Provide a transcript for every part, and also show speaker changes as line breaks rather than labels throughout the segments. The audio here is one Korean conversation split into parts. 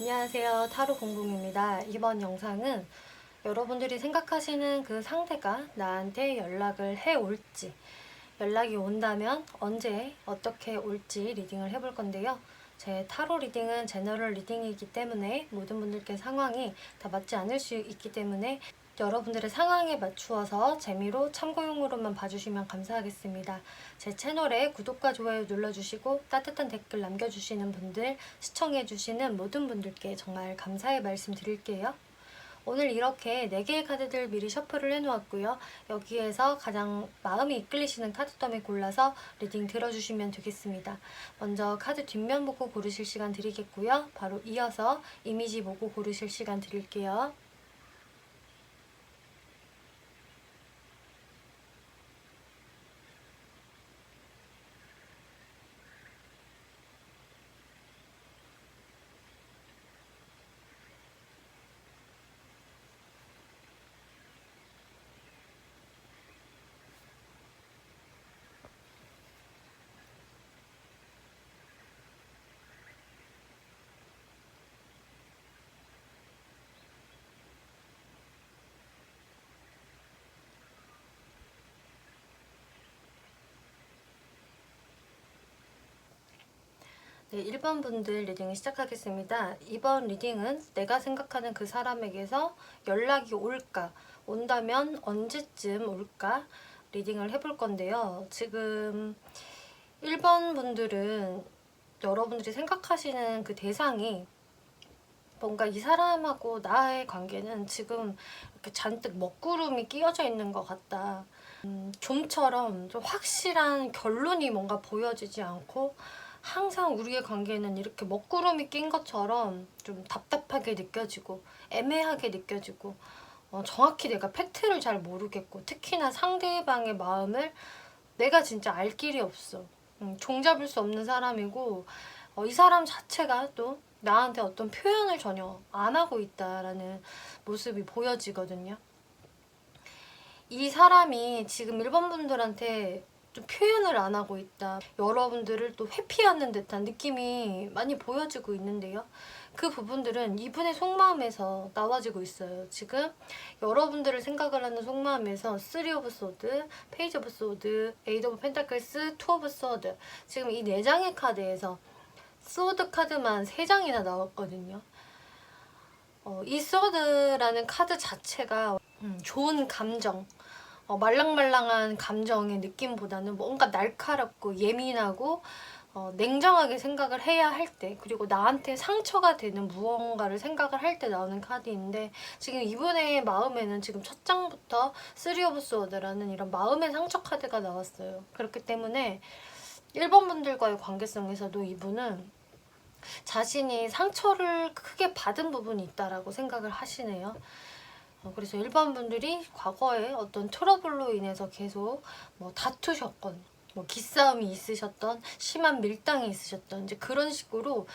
안녕하세요. 타로 공공입니다. 이번 영상은 여러분들이 생각하시는 그 상대가 나한테 연락을 해 올지, 연락이 온다면 언제 어떻게 올지 리딩을 해볼 건데요. 제 타로 리딩은 제너럴 리딩이기 때문에 모든 분들께 상황이 다 맞지 않을 수 있기 때문에 여러분들의 상황에 맞추어서 재미로 참고용으로만 봐주시면 감사하겠습니다. 제 채널에 구독과 좋아요 눌러주시고 따뜻한 댓글 남겨주시는 분들, 시청해주시는 모든 분들께 정말 감사의 말씀 드릴게요. 오늘 이렇게 4개의 카드들 미리 셔플을 해놓았고요. 여기에서 가장 마음이 이끌리시는 카드덤을 골라서 리딩 들어주시면 되겠습니다. 먼저 카드 뒷면 보고 고르실 시간 드리겠고요. 바로 이어서 이미지 보고 고르실 시간 드릴게요. 네, 1번 분들 리딩 시작하겠습니다. 이번 리딩은 내가 생각하는 그 사람에게서 연락이 올까, 온다면 언제쯤 올까 리딩을 해볼 건데요. 지금 1번 분들은 여러분들이 생각하시는 그 대상이 뭔가 이 사람하고 나의 관계는 지금 이렇게 잔뜩 먹구름이 끼어져 있는 것 같다. 좀처럼 좀 확실한 결론이 뭔가 보여지지 않고 항상 우리의 관계는 이렇게 먹구름이 낀 것처럼 좀 답답하게 느껴지고 애매하게 느껴지고 정확히 내가 팩트를 잘 모르겠고 특히나 상대방의 마음을 내가 진짜 알 길이 없어. 종잡을 수 없는 사람이고 이 사람 자체가 또 나한테 어떤 표현을 전혀 안 하고 있다라는 모습이 보여지거든요. 이 사람이 지금 1번 분들한테 좀 표현을 안 하고 있다. 여러분들을 또 회피하는 듯한 느낌이 많이 보여지고 있는데요. 그 부분들은 이분의 속마음에서 나와지고 있어요. 지금 여러분들을 생각을 하는 속마음에서 3 오브 소드, 페이지 오브 소드, 8 오브 펜타클스, 2 오브 소드 지금 이 4장의 카드에서 소드 카드만 3장이나 나왔거든요. 이 소드라는 카드 자체가 좋은 감정, 말랑말랑한 감정의 느낌보다는 뭔가 날카롭고 예민하고 냉정하게 생각을 해야 할 때, 그리고 나한테 상처가 되는 무언가를 생각을 할 때 나오는 카드인데 지금 이분의 마음에는 지금 첫 장부터 3 오브 소드라는 이런 마음의 상처 카드가 나왔어요. 그렇기 때문에 1번 분들과의 관계성에서도 이분은 자신이 상처를 크게 받은 부분이 있다라고 생각을 하시네요. 그래서 일반 분들이 과거에 어떤 트러블로 인해서 계속 뭐 다투셨건 뭐 기싸움이 있으셨던 심한 밀당이 있으셨던 이제 그런 식으로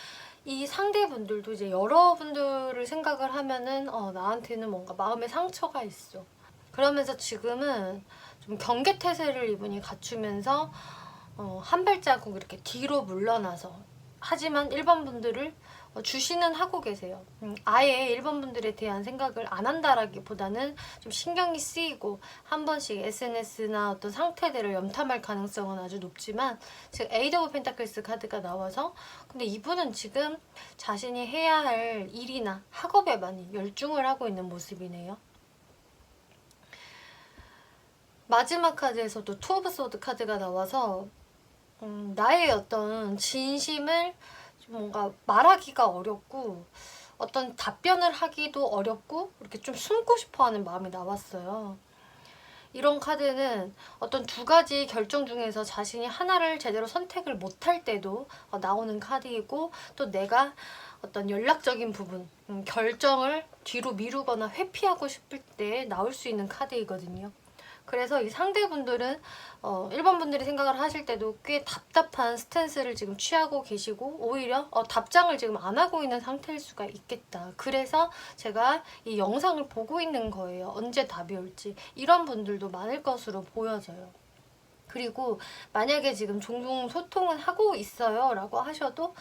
이 상대분들도 이제 여러분들을 생각을 하면은 나한테는 뭔가 마음의 상처가 있어. 그러면서 지금은 좀 경계태세를 이분이 갖추면서 한 발자국 이렇게 뒤로 물러나서 하지만 1번 분들을 주시는 하고 계세요. 아예 1번 분들에 대한 생각을 안 한다라기보다는 좀 신경이 쓰이고 한 번씩 SNS나 어떤 상태들을 염탐할 가능성은 아주 높지만 지금 에이드 오브 펜타클스 카드가 나와서 근데 이분은 지금 자신이 해야 할 일이나 학업에 많이 열중을 하고 있는 모습이네요. 마지막 카드에서도 투 오브 소드 카드가 나와서 나의 어떤 진심을 뭔가 말하기가 어렵고 어떤 답변을 하기도 어렵고 이렇게 좀 숨고 싶어하는 마음이 나왔어요. 이런 카드는 어떤 2가지 결정 중에서 자신이 하나를 제대로 선택을 못할 때도 나오는 카드이고 또 내가 어떤 연락적인 부분, 결정을 뒤로 미루거나 회피하고 싶을 때 나올 수 있는 카드이거든요. 그래서 이 상대분들은 1번 분들이 생각을 하실 때도 꽤 답답한 스탠스를 지금 취하고 계시고 오히려 답장을 지금 안 하고 있는 상태일 수가 있겠다. 그래서 제가 이 영상을 보고 있는 거예요. 언제 답이 올지. 이런 분들도 많을 것으로 보여져요. 그리고 만약에 지금 종종 소통은 하고 있어요 라고 하셔도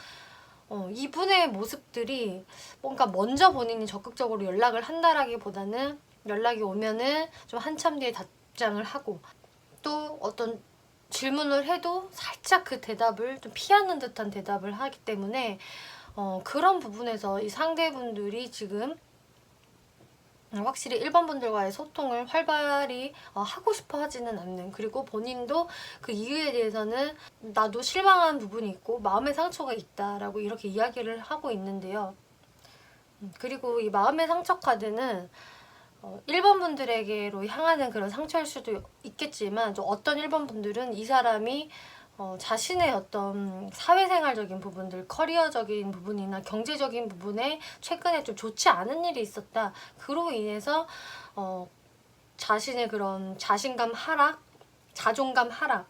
이분의 모습들이 뭔가 먼저 본인이 적극적으로 연락을 한다라기보다는 연락이 오면은 좀 한참 뒤에 답장을 하고, 또 어떤 질문을 해도 살짝 그 대답을 좀 피하는 듯한 대답을 하기 때문에 그런 부분에서 이 상대분들이 지금 확실히 1번 분들과의 소통을 활발히 하고 싶어 하지는 않는, 그리고 본인도 그 이유에 대해서는 나도 실망한 부분이 있고 마음의 상처가 있다라고 이렇게 이야기를 하고 있는데요. 그리고 이 마음의 상처 카드는 1번 분들에게로 향하는 그런 상처일 수도 있겠지만, 좀 어떤 1번 분들은 이 사람이 자신의 어떤 사회생활적인 부분들, 커리어적인 부분이나 경제적인 부분에 최근에 좀 좋지 않은 일이 있었다. 그로 인해서 자신의 그런 자신감 하락, 자존감 하락,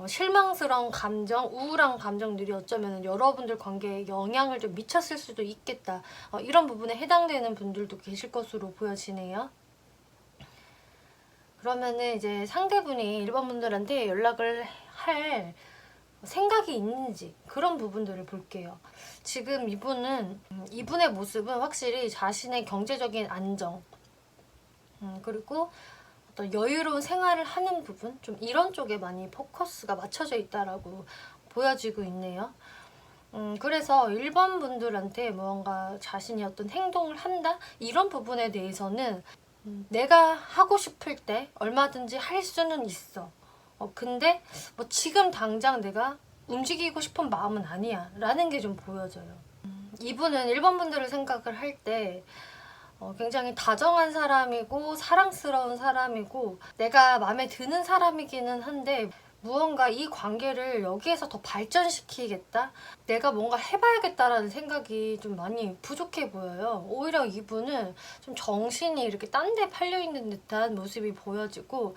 실망스러운 감정, 우울한 감정들이 어쩌면 여러분들 관계에 영향을 좀 미쳤을 수도 있겠다. 이런 부분에 해당되는 분들도 계실 것으로 보여지네요. 그러면은 이제 상대분이 1번 분들한테 연락을 할 생각이 있는지, 그런 부분들을 볼게요. 지금 이분의 모습은 확실히 자신의 경제적인 안정, 그리고 어떤 여유로운 생활을 하는 부분, 좀 이런 쪽에 많이 포커스가 맞춰져 있다라고 보여지고 있네요. 그래서 1번 분들한테 무언가 자신이 어떤 행동을 한다? 이런 부분에 대해서는 내가 하고 싶을 때 얼마든지 할 수는 있어. 근데 뭐 지금 당장 내가 움직이고 싶은 마음은 아니야 라는 게 좀 보여져요. 이분은 1번 분들을 생각을 할 때 굉장히 다정한 사람이고 사랑스러운 사람이고 내가 마음에 드는 사람이기는 한데, 무언가 이 관계를 여기에서 더 발전시키겠다? 내가 뭔가 해봐야겠다라는 생각이 좀 많이 부족해 보여요. 오히려 이분은 좀 정신이 이렇게 딴 데 팔려있는 듯한 모습이 보여지고,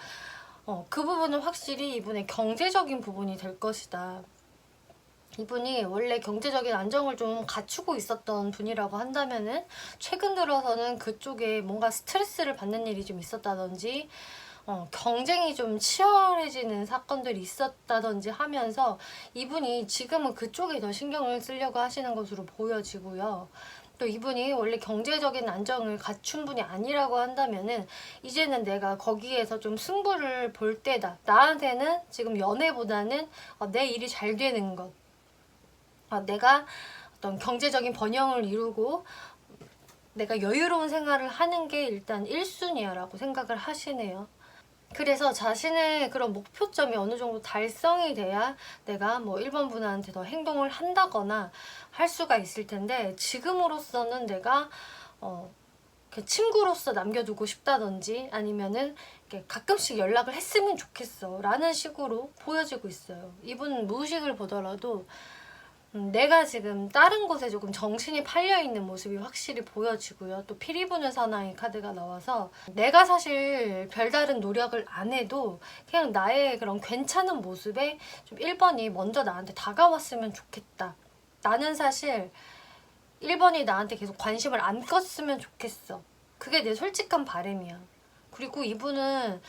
그 부분은 확실히 이분의 경제적인 부분이 될 것이다. 이분이 원래 경제적인 안정을 좀 갖추고 있었던 분이라고 한다면은 최근 들어서는 그쪽에 뭔가 스트레스를 받는 일이 좀 있었다든지 경쟁이 좀 치열해지는 사건들이 있었다든지 하면서 이분이 지금은 그쪽에 더 신경을 쓰려고 하시는 것으로 보여지고요. 또 이분이 원래 경제적인 안정을 갖춘 분이 아니라고 한다면은 이제는 내가 거기에서 좀 승부를 볼 때다. 나한테는 지금 연애보다는 내 일이 잘 되는 것, 내가 어떤 경제적인 번영을 이루고 내가 여유로운 생활을 하는 게 일단 1순위야 라고 생각을 하시네요. 그래서 자신의 그런 목표점이 어느 정도 달성이 돼야 내가 뭐 1번 분한테 더 행동을 한다거나 할 수가 있을 텐데, 지금으로서는 내가 친구로서 남겨두고 싶다든지 아니면은 가끔씩 연락을 했으면 좋겠어 라는 식으로 보여지고 있어요. 이분 무의식을 보더라도 내가 지금 다른 곳에 조금 정신이 팔려있는 모습이 확실히 보여지고요. 또 피리 부는 사나이 카드가 나와서 내가 사실 별다른 노력을 안 해도 그냥 나의 그런 괜찮은 모습에 좀 1번이 먼저 나한테 다가왔으면 좋겠다. 나는 사실 1번이 나한테 계속 관심을 안 껐으면 좋겠어. 그게 내 솔직한 바람이야. 그리고 이분은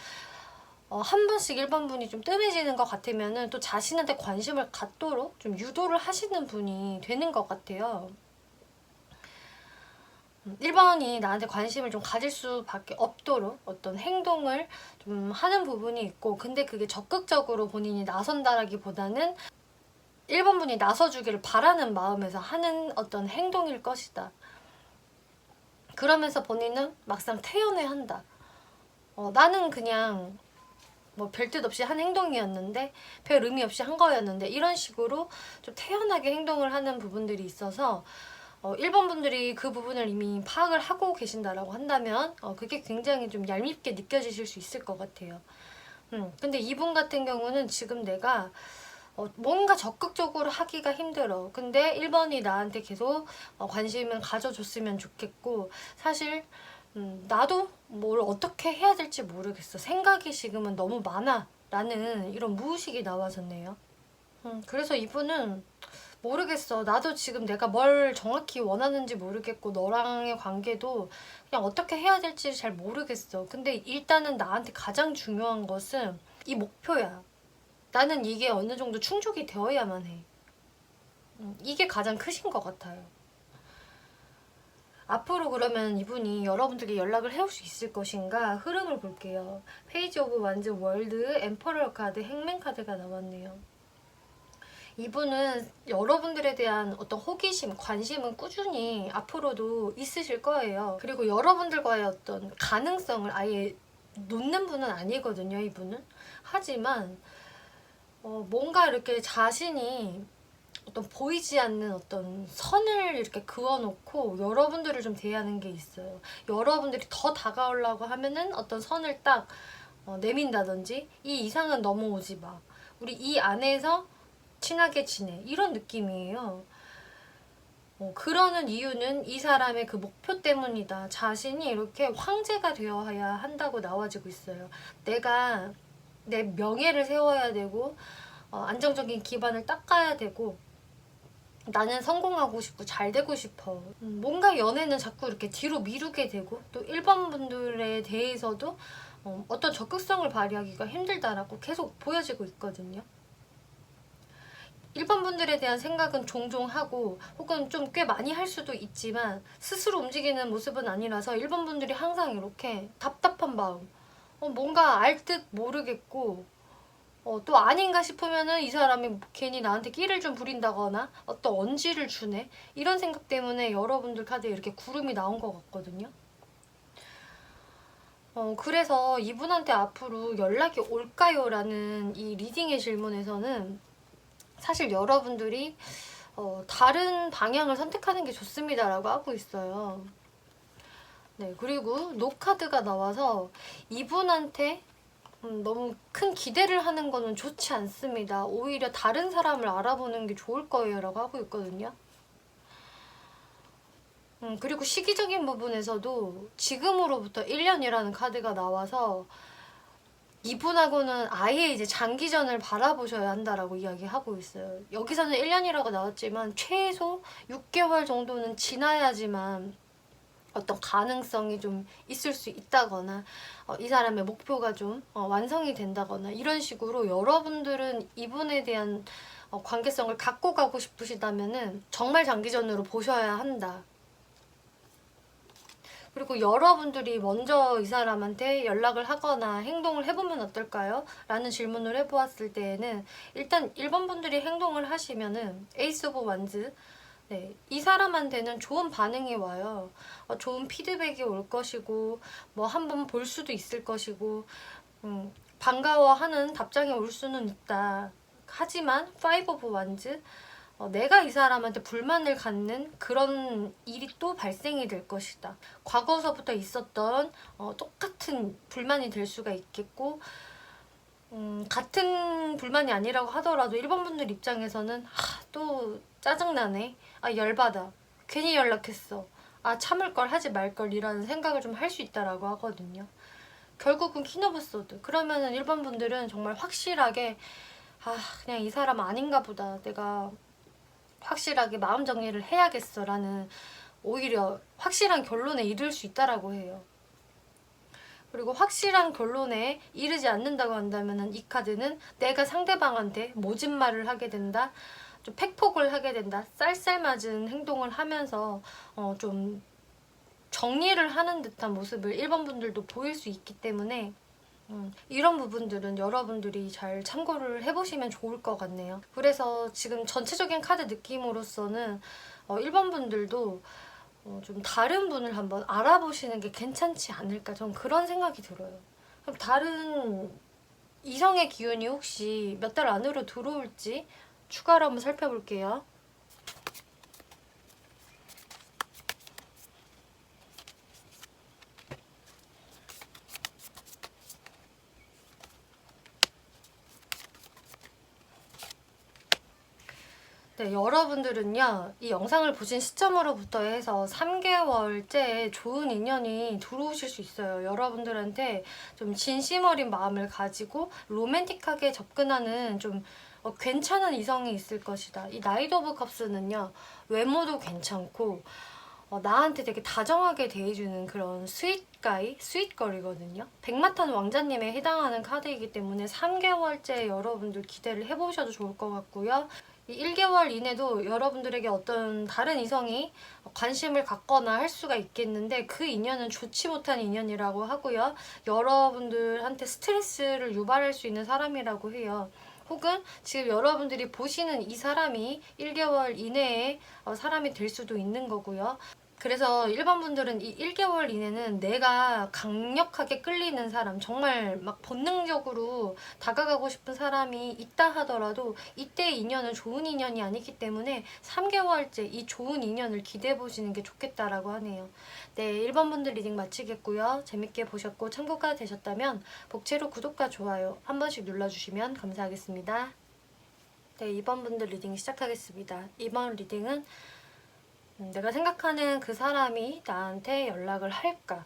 한 번씩 1번 분이 좀 뜸해지는 것 같으면은 또 자신한테 관심을 갖도록 좀 유도를 하시는 분이 되는 것 같아요. 1번이 나한테 관심을 좀 가질 수밖에 없도록 어떤 행동을 좀 하는 부분이 있고, 근데 그게 적극적으로 본인이 나선다라기보다는 1번 분이 나서주기를 바라는 마음에서 하는 어떤 행동일 것이다. 그러면서 본인은 막상 태연해한다. 나는 그냥 뭐 별 뜻 없이 한 행동이었는데, 별 의미 없이 한 거였는데, 이런 식으로 좀 태연하게 행동을 하는 부분들이 있어서 1번 분들이 그 부분을 이미 파악을 하고 계신다라고 한다면 그게 굉장히 좀 얄밉게 느껴지실 수 있을 것 같아요. 근데 이분 같은 경우는 지금 내가 뭔가 적극적으로 하기가 힘들어. 근데 1번이 나한테 계속 관심을 가져줬으면 좋겠고, 사실 나도 뭘 어떻게 해야 될지 모르겠어. 생각이 지금은 너무 많아. 라는 이런 무의식이 나와졌네요. 그래서 이분은 모르겠어. 나도 지금 내가 뭘 정확히 원하는지 모르겠고 너랑의 관계도 그냥 어떻게 해야 될지 잘 모르겠어. 근데 일단은 나한테 가장 중요한 것은 이 목표야. 나는 이게 어느 정도 충족이 되어야만 해. 이게 가장 크신 것 같아요. 앞으로 그러면 이분이 여러분들께 연락을 해올 수 있을 것인가 흐름을 볼게요. 페이지 오브 완즈 월드, 엠퍼러 카드, 행맨 카드가 나왔네요. 이분은 여러분들에 대한 어떤 호기심, 관심은 꾸준히 앞으로도 있으실 거예요. 그리고 여러분들과의 어떤 가능성을 아예 놓는 분은 아니거든요, 이분은. 하지만 뭔가 이렇게 자신이 어떤 보이지 않는 어떤 선을 이렇게 그어놓고 여러분들을 좀 대하는 게 있어요. 여러분들이 더 다가오려고 하면은 어떤 선을 딱 내민다든지, 이 이상은 넘어오지 마, 우리 이 안에서 친하게 지내, 이런 느낌이에요. 그러는 이유는 이 사람의 그 목표 때문이다. 자신이 이렇게 황제가 되어야 한다고 나와지고 있어요. 내가 내 명예를 세워야 되고 안정적인 기반을 닦아야 되고, 나는 성공하고 싶고 잘 되고 싶어. 뭔가 연애는 자꾸 이렇게 뒤로 미루게 되고, 또 1번 분들에 대해서도 어떤 적극성을 발휘하기가 힘들다라고 계속 보여지고 있거든요. 1번 분들에 대한 생각은 종종 하고, 혹은 좀 꽤 많이 할 수도 있지만 스스로 움직이는 모습은 아니라서 1번 분들이 항상 이렇게 답답한 마음, 뭔가 알 듯 모르겠고, 또 아닌가 싶으면은 이 사람이 괜히 나한테 끼를 좀 부린다거나 또 언지를 주네, 이런 생각 때문에 여러분들 카드에 이렇게 구름이 나온 것 같거든요. 그래서 이분한테 앞으로 연락이 올까요? 라는 이 리딩의 질문에서는 사실 여러분들이 다른 방향을 선택하는 게 좋습니다 라고 하고 있어요. 네, 그리고 노카드가 나와서 이분한테 너무 큰 기대를 하는 거는 좋지 않습니다. 오히려 다른 사람을 알아보는 게 좋을 거예요 라고 하고 있거든요. 그리고 시기적인 부분에서도 지금으로부터 1년이라는 카드가 나와서 이분하고는 아예 이제 장기전을 바라보셔야 한다라고 이야기하고 있어요. 여기서는 1년이라고 나왔지만 최소 6개월 정도는 지나야지만 어떤 가능성이 좀 있을 수 있다거나 이 사람의 목표가 좀 완성이 된다거나, 이런 식으로 여러분들은 이분에 대한 관계성을 갖고 가고 싶으시다면은 정말 장기전으로 보셔야 한다. 그리고 여러분들이 먼저 이 사람한테 연락을 하거나 행동을 해보면 어떨까요? 라는 질문을 해보았을 때에는 일단 1번 분들이 행동을 하시면은 에이스 오브 완즈, 네, 이 사람한테는 좋은 반응이 와요. 좋은 피드백이 올 것이고, 뭐 한번 볼 수도 있을 것이고, 반가워하는 답장이 올 수는 있다. 하지만 5 오브 완즈, 내가 이 사람한테 불만을 갖는 그런 일이 또 발생이 될 것이다. 과거서부터 있었던 똑같은 불만이 될 수가 있겠고, 같은 불만이 아니라고 하더라도 1번 분들 입장에서는 또 짜증나네, 열받아, 괜히 연락했어, 참을 걸 하지 말 걸, 이라는 생각을 좀 할 수 있다라고 하거든요. 결국은 퀸 오브 소드, 그러면은 1번 분들은 정말 확실하게 그냥 이 사람 아닌가 보다, 내가 확실하게 마음 정리를 해야겠어 라는, 오히려 확실한 결론에 이를 수 있다라고 해요. 그리고 확실한 결론에 이르지 않는다고 한다면 이 카드는 내가 상대방한테 모진 말을 하게 된다, 좀 팩폭을 하게 된다, 쌀쌀맞은 행동을 하면서 좀 정리를 하는 듯한 모습을 1번 분들도 보일 수 있기 때문에 이런 부분들은 여러분들이 잘 참고를 해보시면 좋을 것 같네요. 그래서 지금 전체적인 카드 느낌으로서는 1번 분들도 좀 다른 분을 한번 알아보시는 게 괜찮지 않을까, 전 그런 생각이 들어요. 그럼 다른 이성의 기운이 혹시 몇 달 안으로 들어올지 추가로 한번 살펴볼게요. 네, 여러분들은요, 이 영상을 보신 시점으로부터 해서 3개월째 좋은 인연이 들어오실 수 있어요. 여러분들한테 좀 진심 어린 마음을 가지고 로맨틱하게 접근하는 좀 괜찮은 이성이 있을 것이다. 이 나이트 오브 컵스는요, 외모도 괜찮고 나한테 되게 다정하게 대해주는 그런 스윗가이, 스윗걸이거든요. 백마탄 왕자님에 해당하는 카드이기 때문에 3개월째 여러분들 기대를 해보셔도 좋을 것 같고요. 이 1개월 이내도 여러분들에게 어떤 다른 이성이 관심을 갖거나 할 수가 있겠는데 그 인연은 좋지 못한 인연이라고 하고요. 여러분들한테 스트레스를 유발할 수 있는 사람이라고 해요. 혹은 지금 여러분들이 보시는 이 사람이 1개월 이내에 사람이 될 수도 있는 거고요. 그래서 일반 분들은 이 1개월 이내는 내가 강력하게 끌리는 사람, 정말 막 본능적으로 다가가고 싶은 사람이 있다 하더라도 이때의 인연은 좋은 인연이 아니기 때문에 3개월째 이 좋은 인연을 기대해 보시는 게 좋겠다라고 하네요. 네, 1번 분들 리딩 마치겠고요. 재밌게 보셨고 참고가 되셨다면 복채로 구독과 좋아요 한 번씩 눌러주시면 감사하겠습니다. 네, 2번 분들 리딩 시작하겠습니다. 이번 리딩은 내가 생각하는 그 사람이 나한테 연락을 할까?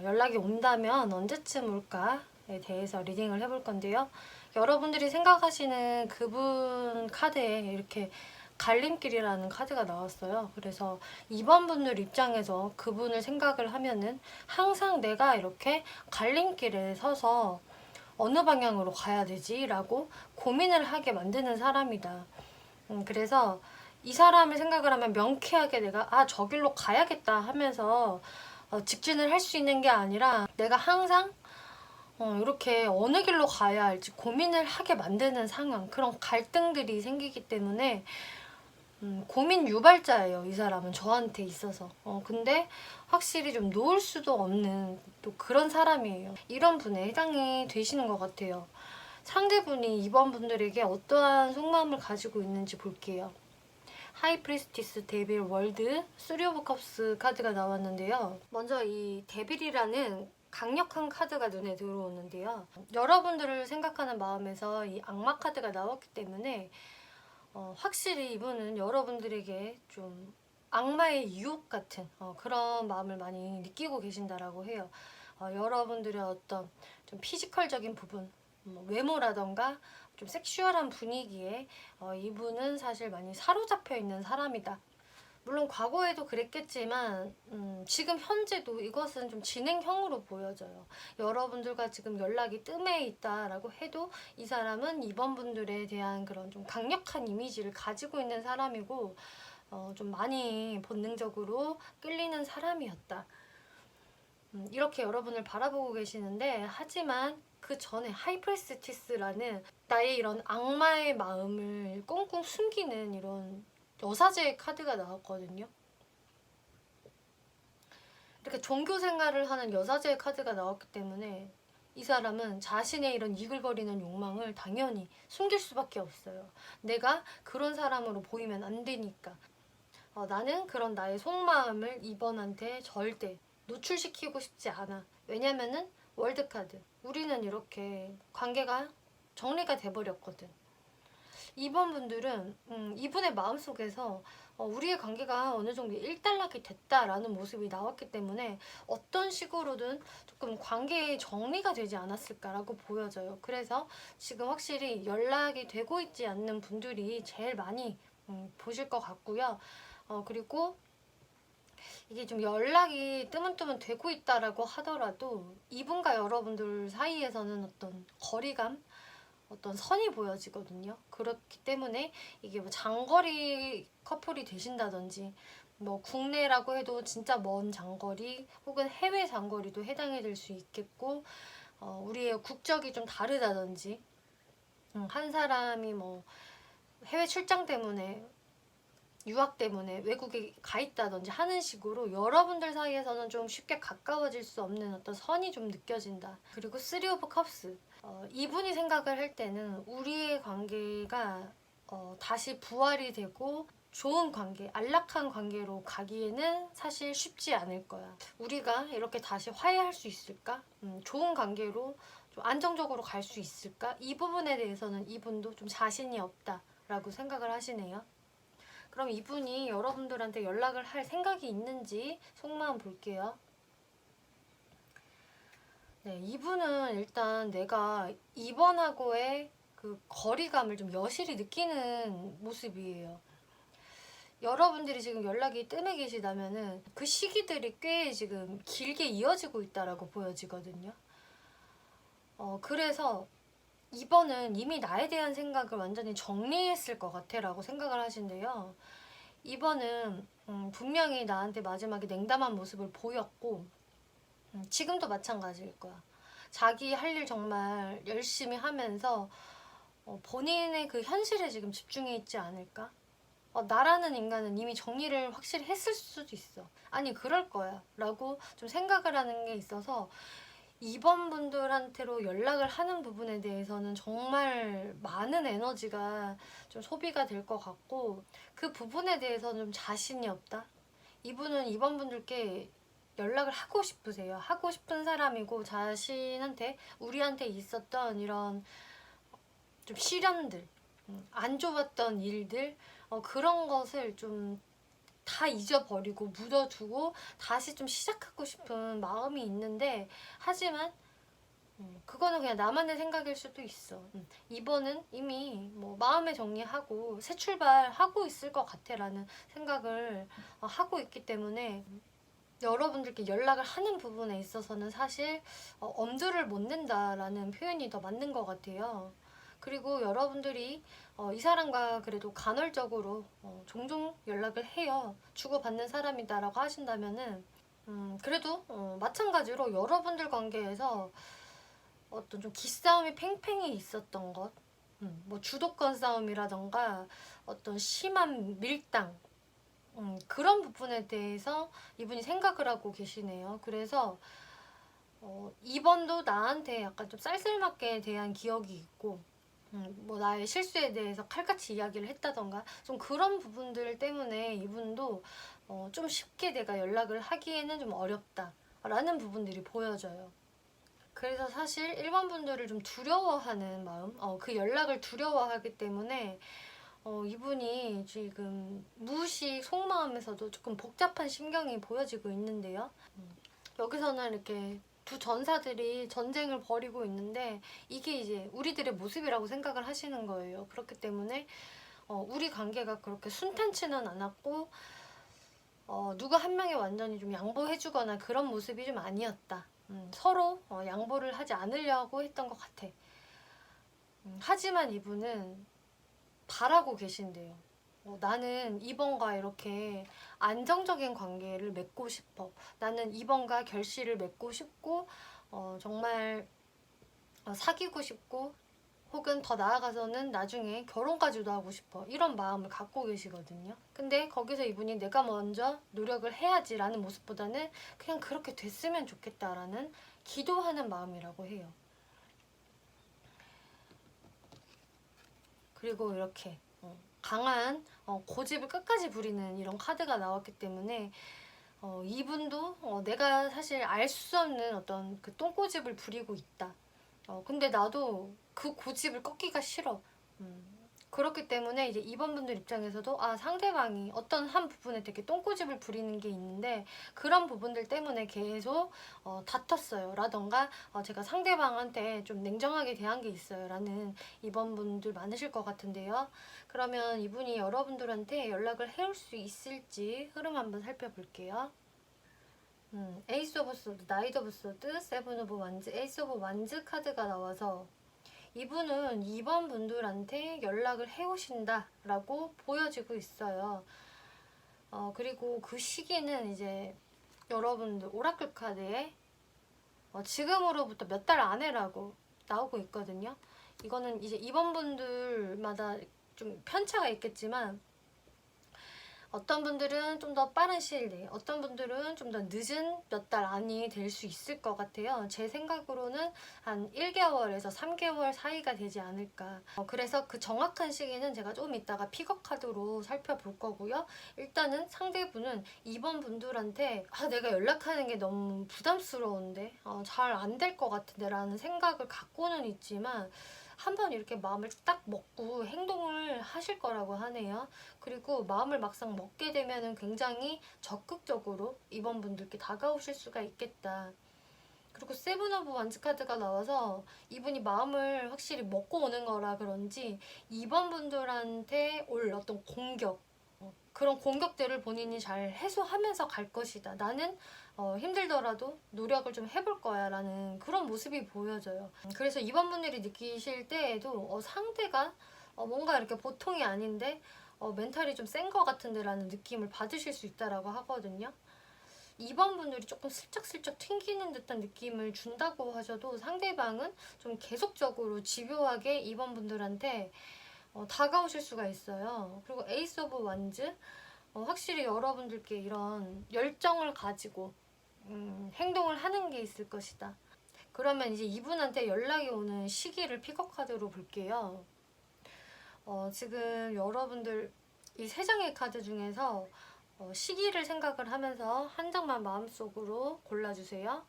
연락이 온다면 언제쯤 올까에 대해서 리딩을 해볼 건데요. 여러분들이 생각하시는 그분 카드에 이렇게 갈림길이라는 카드가 나왔어요. 그래서 2번 분들 입장에서 그분을 생각을 하면은 항상 내가 이렇게 갈림길에 서서 어느 방향으로 가야 되지? 라고 고민을 하게 만드는 사람이다. 그래서 이 사람을 생각을 하면 명쾌하게 내가 저 길로 가야겠다 하면서 직진을 할 수 있는 게 아니라 내가 항상 이렇게 어느 길로 가야 할지 고민을 하게 만드는 상황, 그런 갈등들이 생기기 때문에 고민 유발자예요. 이 사람은 저한테 있어서. 근데 확실히 좀 놓을 수도 없는 또 그런 사람이에요. 이런 분에 해당이 되시는 것 같아요. 상대분이 이번 분들에게 어떠한 속마음을 가지고 있는지 볼게요. 하이프리스티스, 데빌, 월드, 쓰리 오브 컵스 카드가 나왔는데요. 먼저 이 데빌이라는 강력한 카드가 눈에 들어오는데요. 여러분들을 생각하는 마음에서 이 악마 카드가 나왔기 때문에 확실히 이분은 여러분들에게 좀 악마의 유혹 같은 그런 마음을 많이 느끼고 계신다라고 해요. 여러분들의 어떤 좀 피지컬적인 부분, 외모라던가 좀 섹슈얼한 분위기에 이분은 사실 많이 사로잡혀 있는 사람이다. 물론 과거에도 그랬겠지만 지금 현재도 이것은 좀 진행형으로 보여져요. 여러분들과 지금 연락이 뜸해 있다라고 해도 이 사람은 이번 분들에 대한 그런 좀 강력한 이미지를 가지고 있는 사람이고 좀 많이 본능적으로 끌리는 사람이었다. 이렇게 여러분을 바라보고 계시는데 하지만 그 전에 하이프레스티스라는 나의 이런 악마의 마음을 꽁꽁 숨기는 이런 여사제의 카드가 나왔거든요. 이렇게 종교 생활을 하는 여사제의 카드가 나왔기 때문에 이 사람은 자신의 이런 이글거리는 욕망을 당연히 숨길 수밖에 없어요. 내가 그런 사람으로 보이면 안 되니까. 나는 그런 나의 속마음을 이번한테 절대 노출시키고 싶지 않아. 왜냐면은 월드카드. 우리는 이렇게 관계가 정리가 돼버렸거든. 이번 분들은 이분의 마음속에서 우리의 관계가 어느 정도 일단락이 됐다라는 모습이 나왔기 때문에 어떤 식으로든 조금 관계의 정리가 되지 않았을까라고 보여져요. 그래서 지금 확실히 연락이 되고 있지 않는 분들이 제일 많이 보실 것 같고요. 그리고 이게 좀 연락이 뜨문뜨문 되고 있다라고 하더라도 이분과 여러분들 사이에서는 어떤 거리감, 어떤 선이 보여지거든요. 그렇기 때문에 이게 뭐 장거리 커플이 되신다든지 뭐 국내라고 해도 진짜 먼 장거리 혹은 해외 장거리도 해당이 될 수 있겠고 우리의 국적이 좀 다르다든지 한 사람이 뭐 해외 출장 때문에 유학 때문에 외국에 가 있다든지 하는 식으로 여러분들 사이에서는 좀 쉽게 가까워질 수 없는 어떤 선이 좀 느껴진다. 그리고 쓰리 오브 컵스 이분이 생각을 할 때는 우리의 관계가 다시 부활이 되고 좋은 관계, 안락한 관계로 가기에는 사실 쉽지 않을 거야. 우리가 이렇게 다시 화해할 수 있을까? 좋은 관계로 좀 안정적으로 갈 수 있을까? 이 부분에 대해서는 이분도 좀 자신이 없다라고 생각을 하시네요. 그럼 이분이 여러분들한테 연락을 할 생각이 있는지 속마음 볼게요. 네, 이분은 일단 내가 이번하고의 그 거리감을 좀 여실히 느끼는 모습이에요. 여러분들이 지금 연락이 뜸해 계시다면은 그 시기들이 꽤 지금 길게 이어지고 있다라고 보여지거든요. 그래서 2번은 이미 나에 대한 생각을 완전히 정리했을 것 같아 라고 생각을 하신대요. 2번은 분명히 나한테 마지막에 냉담한 모습을 보였고 지금도 마찬가지일 거야. 자기 할 일 정말 열심히 하면서 본인의 그 현실에 지금 집중해 있지 않을까? 나라는 인간은 이미 정리를 확실히 했을 수도 있어. 아니 그럴 거야 라고 좀 생각을 하는 게 있어서 2번 분들한테로 연락을 하는 부분에 대해서는 정말 많은 에너지가 좀 소비가 될 것 같고 그 부분에 대해서는 좀 자신이 없다. 이분은 2번 분들께 연락을 하고 싶으세요. 하고 싶은 사람이고 자신한테 우리한테 있었던 이런 좀 시련들 안 좋았던 일들 그런 것을 좀 다 잊어버리고 묻어두고 다시 좀 시작하고 싶은 마음이 있는데 하지만 그거는 그냥 나만의 생각일 수도 있어. 2번은 이미 뭐 마음의 정리하고 새 출발하고 있을 것 같아 라는 생각을 하고 있기 때문에 여러분들께 연락을 하는 부분에 있어서는 사실 엄두를 못 낸다라는 표현이 더 맞는 것 같아요. 그리고 여러분들이 이 사람과 그래도 간헐적으로 종종 연락을 해요. 주고받는 사람이다라고 하신다면은 그래도 마찬가지로 여러분들 관계에서 어떤 좀 기싸움이 팽팽히 있었던 것, 뭐 주도권 싸움이라던가 어떤 심한 밀당, 그런 부분에 대해서 이분이 생각을 하고 계시네요. 그래서 2번도 나한테 약간 좀 쌀쌀맞게 대한 기억이 있고 뭐 나의 실수에 대해서 칼같이 이야기를 했다던가 좀 그런 부분들 때문에 이분도 좀 쉽게 내가 연락을 하기에는 좀 어렵다 라는 부분들이 보여져요. 그래서 사실 1번 분들을 좀 두려워하는 마음, 그 연락을 두려워하기 때문에 이분이 지금 무의식 속마음에서도 조금 복잡한 심경이 보여지고 있는데요. 여기서는 이렇게 두 전사들이 전쟁을 벌이고 있는데 이게 이제 우리들의 모습이라고 생각을 하시는 거예요. 그렇기 때문에 우리 관계가 그렇게 순탄치는 않았고 누가 한 명이 완전히 좀 양보해주거나 그런 모습이 좀 아니었다. 서로 양보를 하지 않으려고 했던 것 같아. 하지만 이분은 바라고 계신대요. 나는 이번과 이렇게 안정적인 관계를 맺고 싶어. 나는 이번과 결실을 맺고 싶고 정말 사귀고 싶고 혹은 더 나아가서는 나중에 결혼까지도 하고 싶어. 이런 마음을 갖고 계시거든요. 근데 거기서 이분이 내가 먼저 노력을 해야지 라는 모습보다는 그냥 그렇게 됐으면 좋겠다라는 기도하는 마음이라고 해요. 그리고 이렇게 강한 고집을 끝까지 부리는 이런 카드가 나왔기 때문에 이분도 내가 사실 알 수 없는 어떤 그 똥고집을 부리고 있다. 근데 나도 그 고집을 꺾기가 싫어. 그렇기 때문에 이제 2번 분들 입장에서도 상대방이 어떤 한 부분에 되게 똥고집을 부리는 게 있는데 그런 부분들 때문에 계속 다퉜어요 라던가 제가 상대방한테 좀 냉정하게 대한 게 있어요 라는 2번 분들 많으실 것 같은데요. 그러면 이분이 여러분들한테 연락을 해올 수 있을지 흐름 한번 살펴볼게요. 에이스 오브 소드, 나이트 오브 소드, 세븐 오브 완즈, 에이스 오브 완즈 카드가 나와서 이분은 2번 분들한테 연락을 해오신다 라고 보여지고 있어요. 그리고 그 시기는 이제 여러분들 오라클 카드에 지금으로부터 몇 달 안에라고 나오고 있거든요. 이거는 이제 2번 분들마다 좀 편차가 있겠지만 어떤 분들은 좀 더 빠른 시일 내에, 어떤 분들은 좀 더 늦은 몇 달 안이 될 수 있을 것 같아요. 제 생각으로는 한 1개월에서 3개월 사이가 되지 않을까. 그래서 그 정확한 시기는 제가 좀 이따가 픽업 카드로 살펴볼 거고요. 일단은 상대분은 이번 분들한테 내가 연락하는 게 너무 부담스러운데 잘 안 될 것 같은데 라는 생각을 갖고는 있지만 한번 이렇게 마음을 딱 먹고 행동을 하실 거라고 하네요. 그리고 마음을 막상 먹게 되면은 굉장히 적극적으로 이번 분들께 다가오실 수가 있겠다. 그리고 세븐 오브 완즈 카드가 나와서 이분이 마음을 확실히 먹고 오는 거라 그런지 2번 분들한테 올 어떤 공격, 그런 공격들을 본인이 잘 해소하면서 갈 것이다. 나는 힘들더라도 노력을 좀 해볼 거야 라는 그런 모습이 보여져요. 그래서 이번 분들이 느끼실 때에도 상대가 뭔가 이렇게 보통이 아닌데 멘탈이 좀 센 것 같은데 라는 느낌을 받으실 수 있다라고 하거든요. 2번 분들이 조금 슬쩍슬쩍 튕기는 듯한 느낌을 준다고 하셔도 상대방은 좀 계속적으로 집요하게 2번 분들한테 다가오실 수가 있어요. 그리고 에이스 오브 완즈, 확실히 여러분들께 이런 열정을 가지고 행동을 하는 게 있을 것이다. 그러면 이제 이분한테 연락이 오는 시기를 픽업 카드로 볼게요. 지금 여러분들 이 세 장의 카드 중에서 시기를 생각을 하면서 한 장만 마음속으로 골라주세요.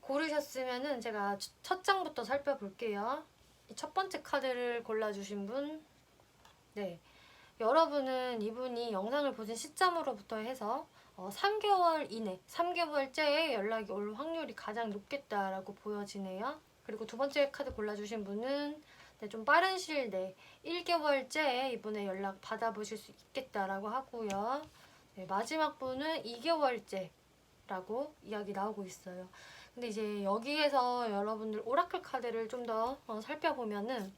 고르셨으면은 제가 첫 장부터 살펴볼게요. 첫 번째 카드를 골라주신 분, 네, 여러분은 이분이 영상을 보신 시점으로부터 해서 3개월 이내, 3개월째에 연락이 올 확률이 가장 높겠다라고 보여지네요. 그리고 두 번째 카드 골라주신 분은 네, 좀 빠른 시일 내 1개월째에 이분의 연락 받아보실 수 있겠다라고 하고요. 네, 마지막 분은 2개월째라고 이야기 나오고 있어요. 근데 이제 여기에서 여러분들 오라클 카드를 좀 더 살펴보면은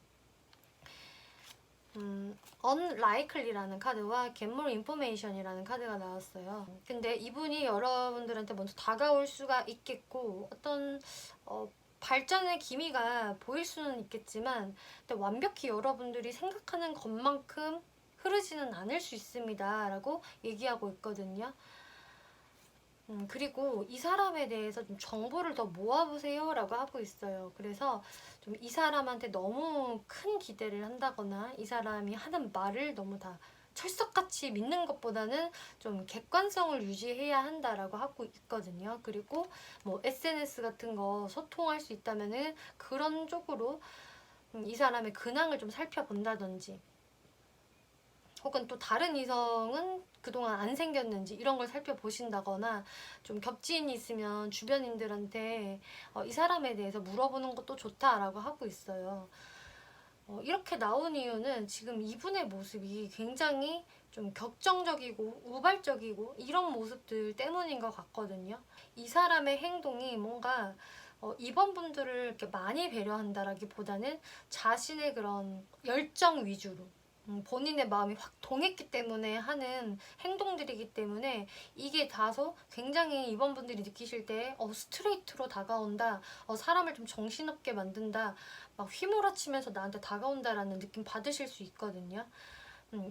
unlikely라는 카드와 get more information이라는 카드가 나왔어요. 근데 이분이 여러분들한테 먼저 다가올 수가 있겠고 어떤 발전의 기미가 보일 수는 있겠지만 근데 완벽히 여러분들이 생각하는 것만큼 흐르지는 않을 수 있습니다 라고 얘기하고 있거든요. 그리고 이 사람에 대해서 좀 정보를 더 모아보세요 라고 하고 있어요. 그래서 좀 이 사람한테 너무 큰 기대를 한다거나 이 사람이 하는 말을 너무 다 철석같이 믿는 것보다는 좀 객관성을 유지해야 한다라고 하고 있거든요. 그리고 뭐 SNS 같은 거 소통할 수 있다면은 그런 쪽으로 이 사람의 근황을 좀 살펴본다든지 혹은 또 다른 이성은 그동안 안 생겼는지 이런 걸 살펴보신다거나 좀 겹지인이 있으면 주변인들한테 이 사람에 대해서 물어보는 것도 좋다라고 하고 있어요. 이렇게 나온 이유는 지금 이분의 모습이 굉장히 좀 격정적이고 우발적이고 이런 모습들 때문인 것 같거든요. 이 사람의 행동이 뭔가 이번 분들을 이렇게 많이 배려한다라기보다는 자신의 그런 열정 위주로 본인의 마음이 확 동했기 때문에 하는 행동들이기 때문에 이게 다소 굉장히 이번 분들이 느끼실 때 스트레이트로 다가온다, 사람을 좀 정신없게 만든다, 막 휘몰아치면서 나한테 다가온다라는 느낌 받으실 수 있거든요.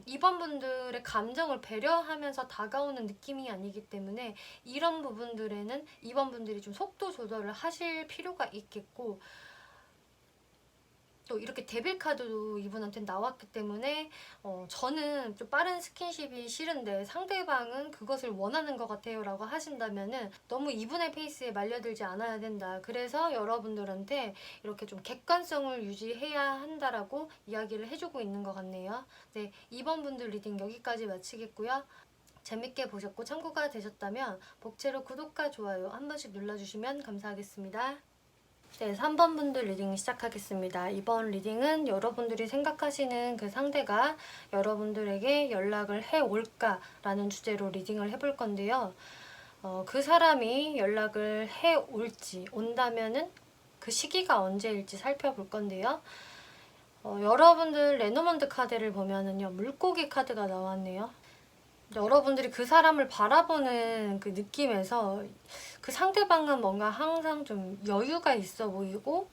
이번 분들의 감정을 배려하면서 다가오는 느낌이 아니기 때문에 이런 부분들에는 이번 분들이 좀 속도 조절을 하실 필요가 있겠고 또 이렇게 데빌 카드도 이분한테 나왔기 때문에 저는 좀 빠른 스킨십이 싫은데 상대방은 그것을 원하는 것 같아요 라고 하신다면은 너무 이분의 페이스에 말려들지 않아야 된다. 그래서 여러분들한테 이렇게 좀 객관성을 유지해야 한다라고 이야기를 해주고 있는 것 같네요. 네, 이번 분들 리딩 여기까지 마치겠고요. 재밌게 보셨고 참고가 되셨다면 복채로 구독과 좋아요 한 번씩 눌러주시면 감사하겠습니다. 네, 3번 분들 리딩 시작하겠습니다. 이번 리딩은 여러분들이 생각하시는 그 상대가 여러분들에게 연락을 해올까라는 주제로 리딩을 해볼 건데요. 그 사람이 연락을 해올지, 온다면은 그 시기가 언제일지 살펴볼 건데요. 여러분들 레노먼드 카드를 보면은요, 물고기 카드가 나왔네요. 여러분들이 그 사람을 바라보는 그 느낌에서 그 상대방은 뭔가 항상 좀 여유가 있어 보이고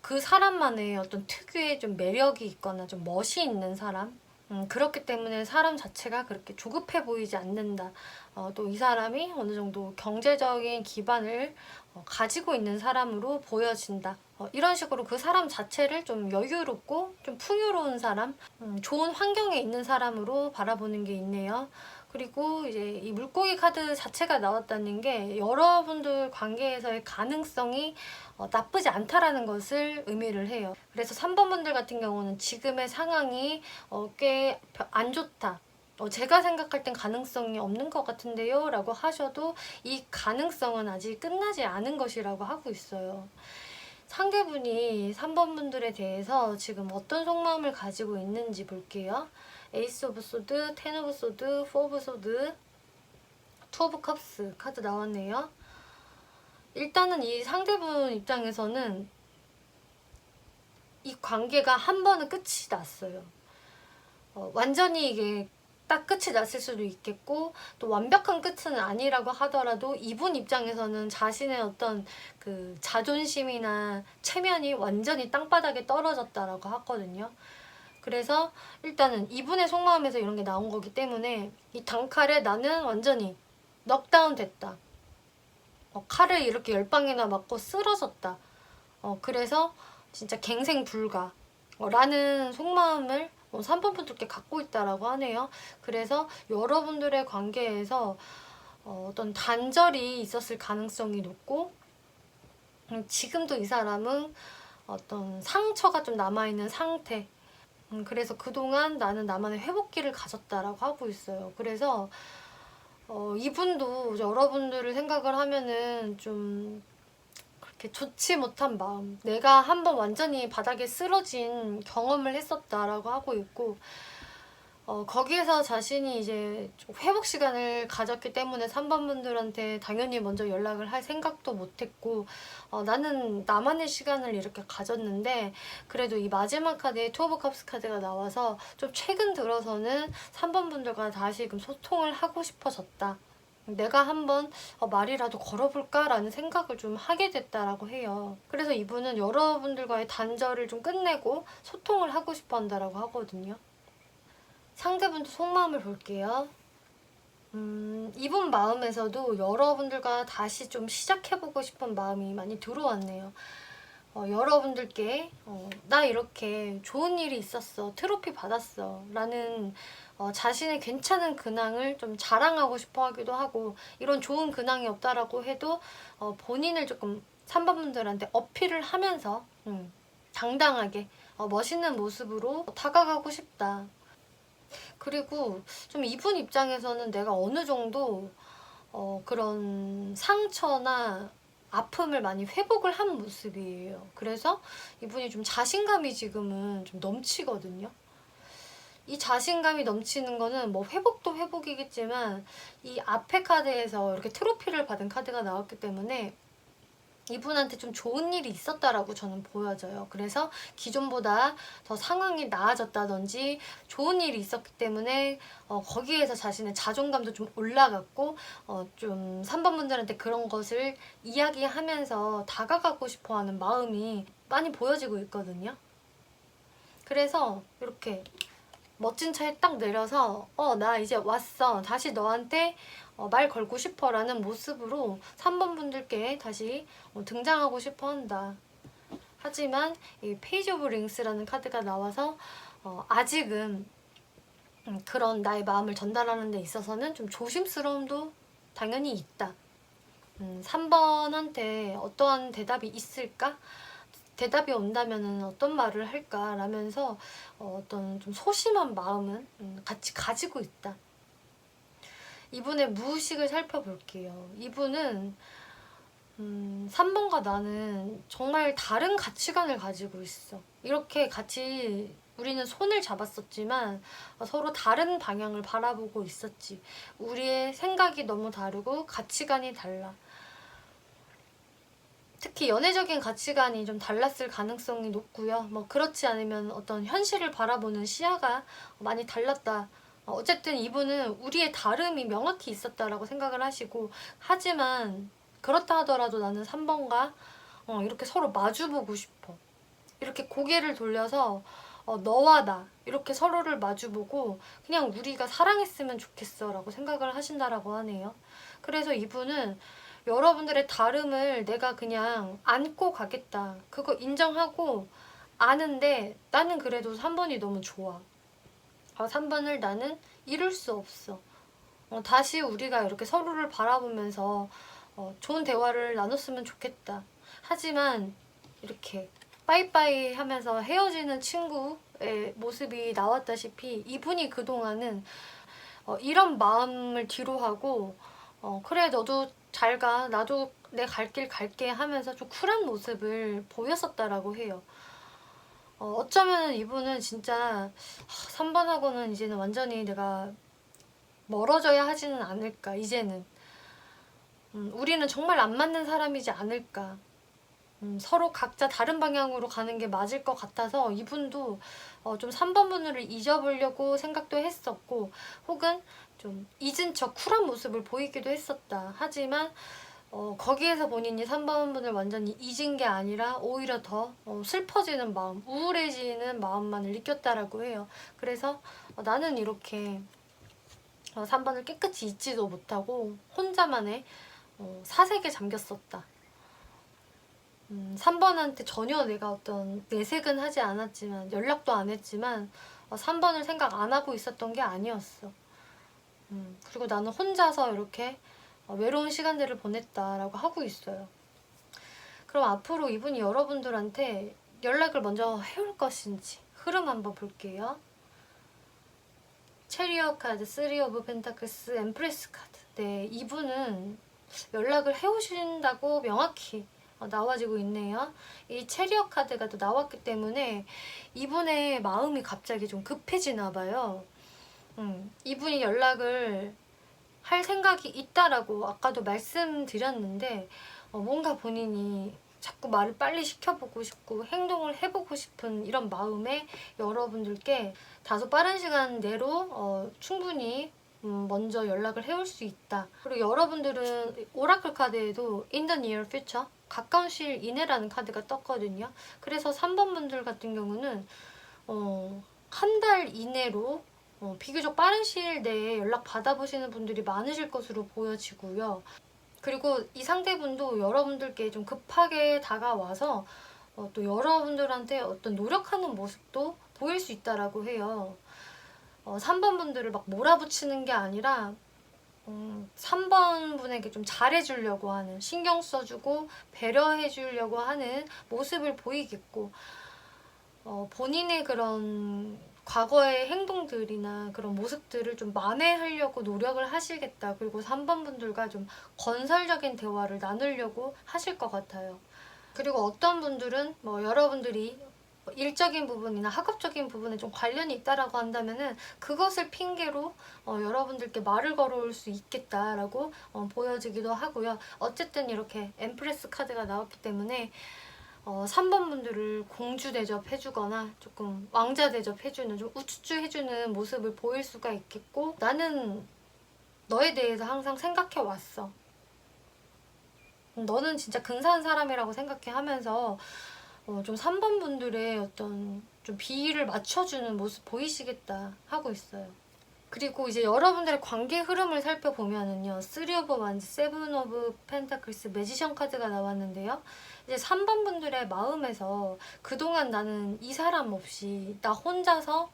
그 사람만의 어떤 특유의 좀 매력이 있거나 좀 멋이 있는 사람 그렇기 때문에 사람 자체가 그렇게 조급해 보이지 않는다. 또 이 사람이 어느 정도 경제적인 기반을 가지고 있는 사람으로 보여진다. 이런 식으로 그 사람 자체를 좀 여유롭고 좀 풍요로운 사람, 좋은 환경에 있는 사람으로 바라보는 게 있네요. 그리고 이제 이 물고기 카드 자체가 나왔다는 게 여러분들 관계에서의 가능성이 나쁘지 않다라는 것을 의미를 해요. 그래서 3번 분들 같은 경우는 지금의 상황이 꽤 안 좋다. 제가 생각할 땐 가능성이 없는 것 같은데요 라고 하셔도 이 가능성은 아직 끝나지 않은 것이라고 하고 있어요. 상대분이 3번 분들에 대해서 지금 어떤 속마음을 가지고 있는지 볼게요. 에이스 오브 소드, 텐 오브 소드, 포 오브 소드, 투 오브 컵스 카드 나왔네요. 일단은 이 상대분 입장에서는 이 관계가 한 번은 끝이 났어요. 완전히 이게 딱 끝이 났을 수도 있겠고 또 완벽한 끝은 아니라고 하더라도 이분 입장에서는 자신의 어떤 그 자존심이나 체면이 완전히 땅바닥에 떨어졌다라고 하거든요. 그래서 일단은 이분의 속마음에서 이런 게 나온 거기 때문에 이 단칼에 나는 완전히 넉다운 됐다. 칼을 이렇게 10방이나 맞고 쓰러졌다. 그래서 진짜 갱생 불가 라는 속마음을 3번 분들께 갖고 있다라고 하네요. 그래서 여러분들의 관계에서 어떤 단절이 있었을 가능성이 높고 지금도 이 사람은 어떤 상처가 좀 남아있는 상태. 그래서 그동안 나는 나만의 회복기를 가졌다라고 하고 있어요. 그래서 이분도 여러분들을 생각을 하면은 좀 그렇게 좋지 못한 마음, 내가 한번 완전히 바닥에 쓰러진 경험을 했었다라고 하고 있고 거기에서 자신이 이제 회복 시간을 가졌기 때문에 3번 분들한테 당연히 먼저 연락을 할 생각도 못했고 나는 나만의 시간을 이렇게 가졌는데 그래도 이 마지막 카드에 투 오브 컵스 카드가 나와서 좀 최근 들어서는 3번 분들과 다시금 소통을 하고 싶어졌다. 내가 한번 말이라도 걸어볼까 라는 생각을 좀 하게 됐다라고 해요. 그래서 이분은 여러분들과의 단절을 좀 끝내고 소통을 하고 싶어 한다라고 하거든요. 상대분도 속마음을 볼게요. 이분 마음에서도 여러분들과 다시 좀 시작해보고 싶은 마음이 많이 들어왔네요. 여러분들께 나 이렇게 좋은 일이 있었어, 트로피 받았어 라는 자신의 괜찮은 근황을 좀 자랑하고 싶어 하기도 하고 이런 좋은 근황이 없다라고 해도 본인을 조금 3번 분들한테 어필을 하면서 당당하게 멋있는 모습으로 다가가고 싶다. 그리고 좀 이분 입장에서는 내가 어느 정도 그런 상처나 아픔을 많이 회복을 한 모습이에요. 그래서 이분이 좀 자신감이 지금은 좀 넘치거든요. 이 자신감이 넘치는 거는 뭐 회복도 회복이겠지만 이 앞에 카드에서 이렇게 트로피를 받은 카드가 나왔기 때문에 이분한테 좀 좋은 일이 있었다라고 저는 보여져요. 그래서 기존보다 더 상황이 나아졌다든지 좋은 일이 있었기 때문에 거기에서 자신의 자존감도 좀 올라갔고 좀 3번 분들한테 그런 것을 이야기하면서 다가가고 싶어하는 마음이 많이 보여지고 있거든요. 그래서 이렇게 멋진 차에 딱 내려서 나 이제 왔어. 다시 너한테 말 걸고 싶어 라는 모습으로 3번 분들께 다시 등장하고 싶어 한다. 하지만 이 페이지 오브 링스라는 카드가 나와서 아직은 그런 나의 마음을 전달하는 데 있어서는 좀 조심스러움도 당연히 있다. 3번한테 어떠한 대답이 있을까? 대답이 온다면 어떤 말을 할까? 라면서 어떤 좀 소심한 마음은 같이 가지고 있다. 이분의 무의식을 살펴볼게요. 이분은 3번과 나는 정말 다른 가치관을 가지고 있어. 이렇게 같이 우리는 손을 잡았었지만 서로 다른 방향을 바라보고 있었지. 우리의 생각이 너무 다르고 가치관이 달라. 특히 연애적인 가치관이 좀 달랐을 가능성이 높고요. 뭐 그렇지 않으면 어떤 현실을 바라보는 시야가 많이 달랐다. 어쨌든 이분은 우리의 다름이 명확히 있었다라고 생각을 하시고 하지만 그렇다 하더라도 나는 3번과 이렇게 서로 마주보고 싶어. 이렇게 고개를 돌려서 너와 나 이렇게 서로를 마주보고 그냥 우리가 사랑했으면 좋겠어 라고 생각을 하신다라고 하네요. 그래서 이분은 여러분들의 다름을 내가 그냥 안고 가겠다. 그거 인정하고 아는데 나는 그래도 3번이 너무 좋아. 3번을 나는 잃을 수 없어. 다시 우리가 이렇게 서로를 바라보면서 좋은 대화를 나눴으면 좋겠다. 하지만 이렇게 빠이빠이 하면서 헤어지는 친구의 모습이 나왔다시피 이분이 그동안은 이런 마음을 뒤로 하고 그래 너도 잘 가, 나도 내 갈 길 갈게 하면서 좀 쿨한 모습을 보였었다라고 해요. 어쩌면 이분은 진짜 3번하고는 이제는 완전히 내가 멀어져야 하지는 않을까, 이제는. 우리는 정말 안 맞는 사람이지 않을까. 서로 각자 다른 방향으로 가는 게 맞을 것 같아서 이분도 좀 3번 분을 잊어보려고 생각도 했었고, 혹은 좀 잊은 척 쿨한 모습을 보이기도 했었다. 하지만 거기에서 본인이 3번 분을 완전히 잊은 게 아니라 오히려 더 슬퍼지는 마음, 우울해지는 마음만을 느꼈다라고 해요. 그래서 나는 이렇게 3번을 깨끗이 잊지도 못하고 혼자만의 사색에 잠겼었다. 3번한테 전혀 내가 어떤 내색은 하지 않았지만, 연락도 안 했지만 3번을 생각 안 하고 있었던 게 아니었어. 그리고 나는 혼자서 이렇게 외로운 시간들을 보냈다라고 하고 있어요. 그럼 앞으로 이분이 여러분들한테 연락을 먼저 해올 것인지 흐름 한번 볼게요. 체리어 카드, 3 오브 펜타클스, 엠프레스 카드. 네, 이분은 연락을 해오신다고 명확히 나와지고 있네요. 이 체리어 카드가 또 나왔기 때문에 이분의 마음이 갑자기 좀 급해지나 봐요. 이분이 연락을 할 생각이 있다라고 아까도 말씀드렸는데 뭔가 본인이 자꾸 말을 빨리 시켜보고 싶고 행동을 해보고 싶은 이런 마음에 여러분들께 다소 빠른 시간 내로 충분히 먼저 연락을 해올 수 있다. 그리고 여러분들은 오라클 카드에도 In the near future, 가까운 시일 이내라는 카드가 떴거든요. 그래서 3번 분들 같은 경우는 한 달 이내로 비교적 빠른 시일 내에 연락 받아보시는 분들이 많으실 것으로 보여지고요. 그리고 이 상대분도 여러분들께 좀 급하게 다가와서 또 여러분들한테 어떤 노력하는 모습도 보일 수 있다라고 해요. 3번 분들을 막 몰아붙이는 게 아니라 3번 분에게 좀 잘해주려고 하는, 신경 써주고 배려해주려고 하는 모습을 보이겠고, 본인의 그런 과거의 행동들이나 그런 모습들을 좀 만회하려고 노력을 하시겠다. 그리고 3번 분들과 좀 건설적인 대화를 나누려고 하실 것 같아요. 그리고 어떤 분들은 여러분들이 일적인 부분이나 학업적인 부분에 좀 관련이 있다라고 한다면은 그것을 핑계로 여러분들께 말을 걸어올 수 있겠다라고 보여지기도 하고요. 어쨌든 이렇게 엠프레스 카드가 나왔기 때문에 3번 분들을 공주 대접해주거나 조금 왕자 대접해주는, 좀 우쭈쭈 해주는 모습을 보일 수가 있겠고, 나는 너에 대해서 항상 생각해왔어. 너는 진짜 근사한 사람이라고 생각해 하면서 좀 3번 분들의 어떤 좀 비위를 맞춰주는 모습 보이시겠다 하고 있어요. 그리고 이제 여러분들의 관계 흐름을 살펴보면은요, 3 오브 완즈, 7 오브 펜타클스, 매지션 카드가 나왔는데요. 이제 3번 분들의 마음에서 그동안 나는 이 사람 없이 나 혼자서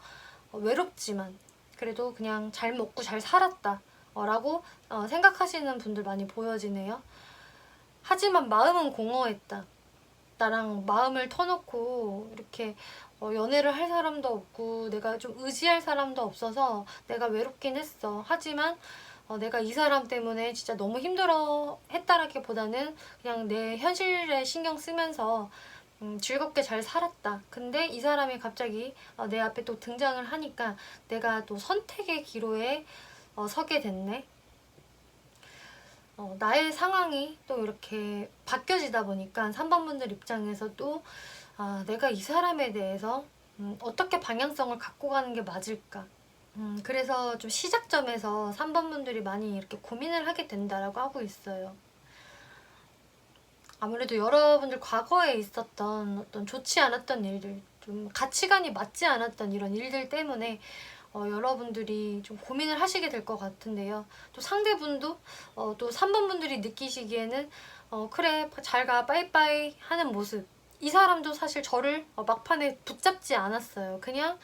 외롭지만 그래도 그냥 잘 먹고 잘 살았다 라고 생각하시는 분들 많이 보여지네요. 하지만 마음은 공허했다. 나랑 마음을 터놓고 이렇게 연애를 할 사람도 없고 내가 좀 의지할 사람도 없어서 내가 외롭긴 했어. 하지만 내가 이 사람 때문에 진짜 너무 힘들어 했다라기보다는 그냥 내 현실에 신경 쓰면서 즐겁게 잘 살았다. 근데 이 사람이 갑자기 내 앞에 또 등장을 하니까 내가 또 선택의 기로에 서게 됐네. 나의 상황이 또 이렇게 바뀌어지다 보니까 3번 분들 입장에서도 내가 이 사람에 대해서 어떻게 방향성을 갖고 가는 게 맞을까. 그래서 좀 시작점에서 3번 분들이 많이 이렇게 고민을 하게 된다라고 하고 있어요. 아무래도 여러분들 과거에 있었던 어떤 좋지 않았던 일들, 좀 가치관이 맞지 않았던 이런 일들 때문에 여러분들이 좀 고민을 하시게 될 것 같은데요. 또 상대분도 또 3번 분들이 느끼시기에는 그래 잘 가 빠이빠이 하는 모습, 이 사람도 사실 저를 막판에 붙잡지 않았어요. 그냥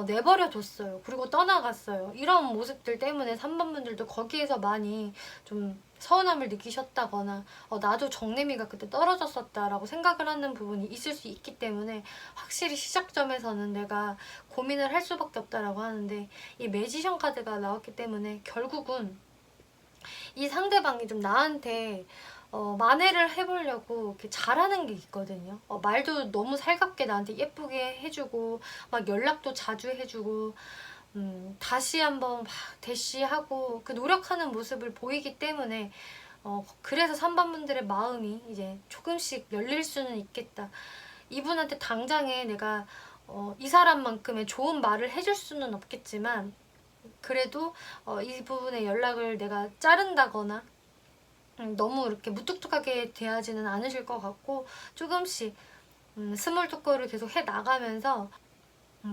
내버려 뒀어요. 그리고 떠나갔어요. 이런 모습들 때문에 3번 분들도 거기에서 많이 좀 서운함을 느끼셨다거나 나도 정내미가 그때 떨어졌었다라고 생각을 하는 부분이 있을 수 있기 때문에 확실히 시작점에서는 내가 고민을 할 수밖에 없다라고 하는데, 이 매지션 카드가 나왔기 때문에 결국은 이 상대방이 좀 나한테 만회를 해보려고 이렇게 잘하는 게 있거든요. 말도 너무 살갑게 나한테 예쁘게 해주고 막 연락도 자주 해주고 다시 한번 막 대시하고 그 노력하는 모습을 보이기 때문에 그래서 3번 분들의 마음이 이제 조금씩 열릴 수는 있겠다. 이분한테 당장에 내가 이 사람만큼의 좋은 말을 해줄 수는 없겠지만, 그래도 이 부분의 연락을 내가 자른다거나 너무 이렇게 무뚝뚝하게 대하지는 않으실 것 같고, 조금씩 스몰 토크를 계속 해 나가면서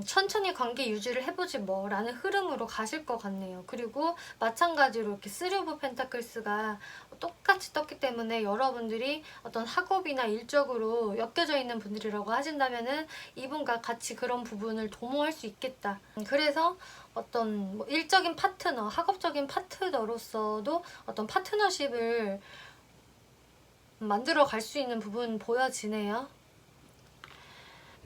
천천히 관계 유지를 해보지 뭐 라는 흐름으로 가실 것 같네요. 그리고 마찬가지로 이렇게 3 오브 펜타클스가 똑같이 떴기 때문에 여러분들이 어떤 학업이나 일적으로 엮여져 있는 분들이라고 하신다면은 이분과 같이 그런 부분을 도모할 수 있겠다. 그래서 어떤 뭐 일적인 파트너, 학업적인 파트너로서도 어떤 파트너십을 만들어 갈 수 있는 부분 보여지네요.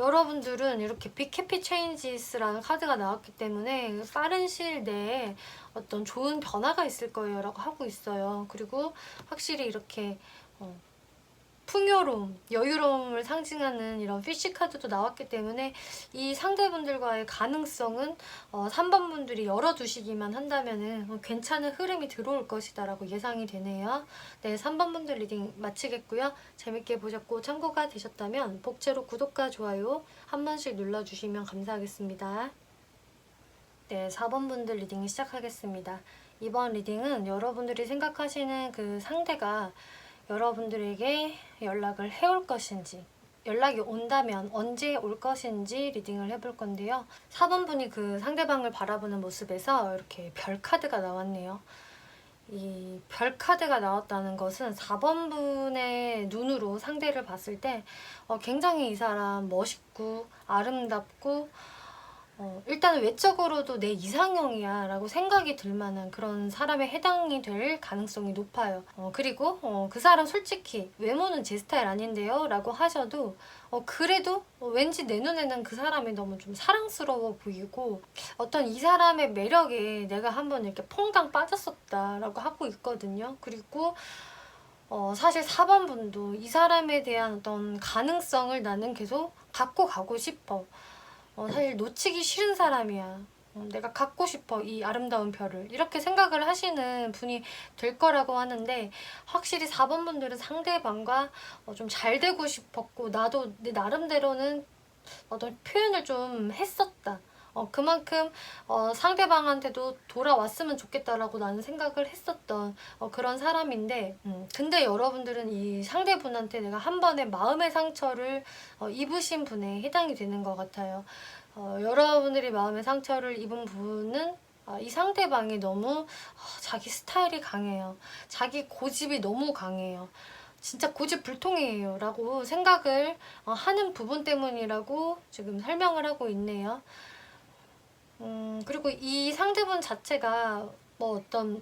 여러분들은 이렇게 빅 해피 체인지스라는 카드가 나왔기 때문에 빠른 시일 내에 어떤 좋은 변화가 있을 거예요 라고 하고 있어요. 그리고 확실히 이렇게 풍요로움, 여유로움을 상징하는 이런 피쉬 카드도 나왔기 때문에 이 상대분들과의 가능성은 3번 분들이 열어두시기만 한다면은 괜찮은 흐름이 들어올 것이다 라고 예상이 되네요. 네, 3번 분들 리딩 마치겠고요. 재밌게 보셨고 참고가 되셨다면 복채로 구독과 좋아요 한 번씩 눌러주시면 감사하겠습니다. 네, 4번 분들 리딩 시작하겠습니다. 이번 리딩은 여러분들이 생각하시는 그 상대가 여러분들에게 연락을 해올 것인지, 연락이 온다면 언제 올 것인지 리딩을 해볼 건데요. 4번 분이 그 상대방을 바라보는 모습에서 이렇게 별 카드가 나왔네요. 이 별 카드가 나왔다는 것은 4번 분의 눈으로 상대를 봤을 때 굉장히 이 사람 멋있고 아름답고 일단은 외적으로도 내 이상형이야 라고 생각이 들 만한 그런 사람에 해당이 될 가능성이 높아요. 그리고 그 사람 솔직히 외모는 제 스타일 아닌데요 라고 하셔도 그래도 왠지 내 눈에는 그 사람이 너무 좀 사랑스러워 보이고 어떤 이 사람의 매력에 내가 한번 이렇게 퐁당 빠졌었다 라고 하고 있거든요. 그리고 사실 4번 분도 이 사람에 대한 어떤 가능성을 나는 계속 갖고 가고 싶어. 사실 놓치기 싫은 사람이야. 내가 갖고 싶어 이 아름다운 별을, 이렇게 생각을 하시는 분이 될 거라고 하는데, 확실히 4번 분들은 상대방과 좀 잘 되고 싶었고 나도 내 나름대로는 어떤 표현을 좀 했었다. 그만큼 상대방한테도 돌아왔으면 좋겠다라고 나는 생각을 했었던 그런 사람인데, 근데 여러분들은 이 상대분한테 내가 한 번의 마음의 상처를 입으신 분에 해당이 되는 것 같아요. 여러분들이 마음의 상처를 입은 부분은 이 상대방이 너무 자기 스타일이 강해요. 자기 고집이 너무 강해요. 진짜 고집불통이에요 라고 생각을 하는 부분 때문이라고 지금 설명을 하고 있네요. 그리고 이 상대분 자체가 뭐 어떤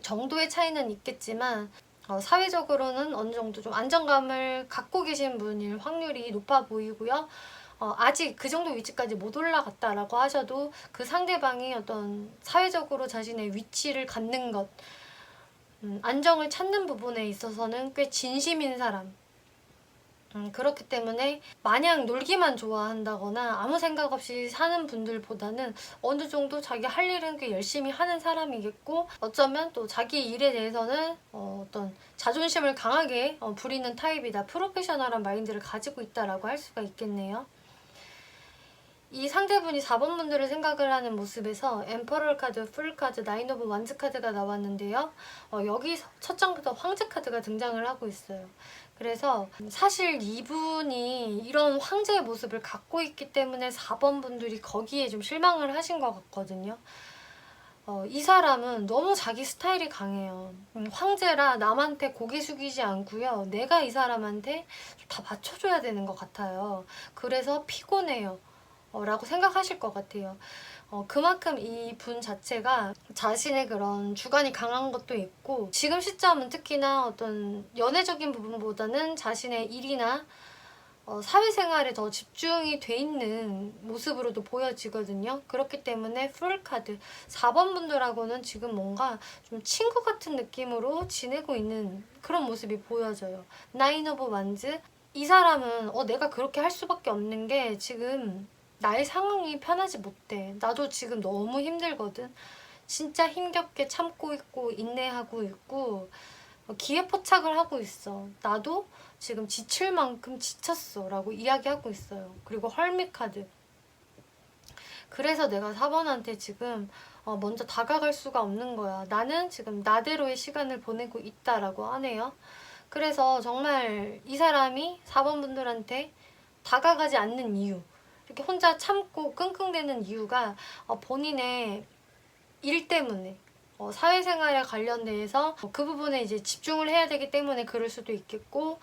정도의 차이는 있겠지만 사회적으로는 어느 정도 좀 안정감을 갖고 계신 분일 확률이 높아 보이고요. 아직 그 정도 위치까지 못 올라갔다라고 하셔도 그 상대방이 어떤 사회적으로 자신의 위치를 갖는 것, 안정을 찾는 부분에 있어서는 꽤 진심인 사람. 그렇기 때문에 마냥 놀기만 좋아한다거나 아무 생각 없이 사는 분들보다는 어느 정도 자기 할 일은 꽤 열심히 하는 사람이겠고, 어쩌면 또 자기 일에 대해서는 어떤 자존심을 강하게 부리는 타입이다, 프로페셔널한 마인드를 가지고 있다라고 할 수가 있겠네요. 이 상대분이 4번 분들을 생각을 하는 모습에서 엠퍼럴 카드, 풀 카드, 나인 오브 완즈 카드가 나왔는데요. 여기 첫 장부터 황제 카드가 등장을 하고 있어요. 그래서 사실 이분이 이런 황제의 모습을 갖고 있기 때문에 4번 분들이 거기에 좀 실망을 하신 것 같거든요. 이 사람은 너무 자기 스타일이 강해요. 황제라 남한테 고개 숙이지 않고요. 내가 이 사람한테 다 맞춰줘야 되는 것 같아요. 그래서 피곤해요. 라고 생각하실 것 같아요. 그만큼 이 분 자체가 자신의 그런 주관이 강한 것도 있고, 지금 시점은 특히나 어떤 연애적인 부분보다는 자신의 일이나 사회생활에 더 집중이 돼 있는 모습으로도 보여지거든요. 그렇기 때문에 풀카드 4번 분들하고는 지금 뭔가 좀 친구 같은 느낌으로 지내고 있는 그런 모습이 보여져요. 나인 오브 완즈, 이 사람은 내가 그렇게 할 수밖에 없는 게 지금 나의 상황이 편하지 못해. 나도 지금 너무 힘들거든. 진짜 힘겹게 참고 있고 인내하고 있고 기회포착을 하고 있어. 나도 지금 지칠 만큼 지쳤어 라고 이야기하고 있어요. 그리고 헐미카드, 그래서 내가 4번한테 지금 먼저 다가갈 수가 없는 거야. 나는 지금 나대로의 시간을 보내고 있다라고 하네요. 그래서 정말 이 사람이 4번 분들한테 다가가지 않는 이유, 이렇게 혼자 참고 끙끙대는 이유가 본인의 일 때문에, 사회생활에 관련돼서 그 부분에 이제 집중을 해야 되기 때문에 그럴 수도 있겠고,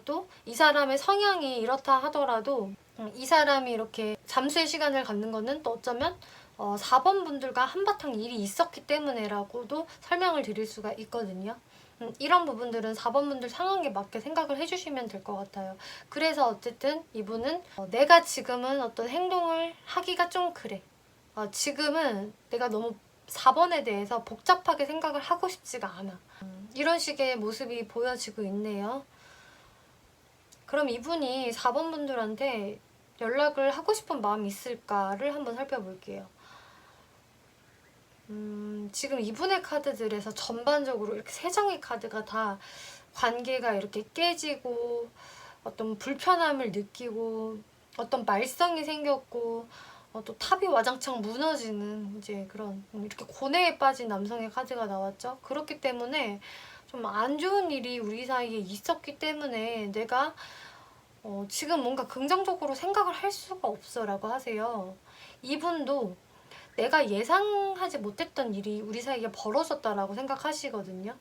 또 이 사람의 성향이 이렇다 하더라도 이 사람이 이렇게 잠수의 시간을 갖는 거는 또 어쩌면 4번 분들과 한바탕 일이 있었기 때문에라고도 설명을 드릴 수가 있거든요. 이런 부분들은 4번 분들 상황에 맞게 생각을 해주시면 될 것 같아요. 그래서 어쨌든 이분은 내가 지금은 어떤 행동을 하기가 좀 그래. 지금은 내가 너무 4번에 대해서 복잡하게 생각을 하고 싶지가 않아. 이런 식의 모습이 보여지고 있네요. 그럼 이분이 4번 분들한테 연락을 하고 싶은 마음이 있을까를 한번 살펴볼게요. 지금 이분의 카드들에서 전반적으로 이렇게 세 장의 카드가 다 관계가 이렇게 깨지고 어떤 불편함을 느끼고 어떤 말썽이 생겼고 또 탑이 와장창 무너지는 이제 그런 이렇게 고뇌에 빠진 남성의 카드가 나왔죠. 그렇기 때문에 좀 안 좋은 일이 우리 사이에 있었기 때문에 내가 지금 뭔가 긍정적으로 생각을 할 수가 없어 라고 하세요. 이분도 내가 예상하지 못했던 일이 우리 사이에 벌어졌다라고 생각하시거든요.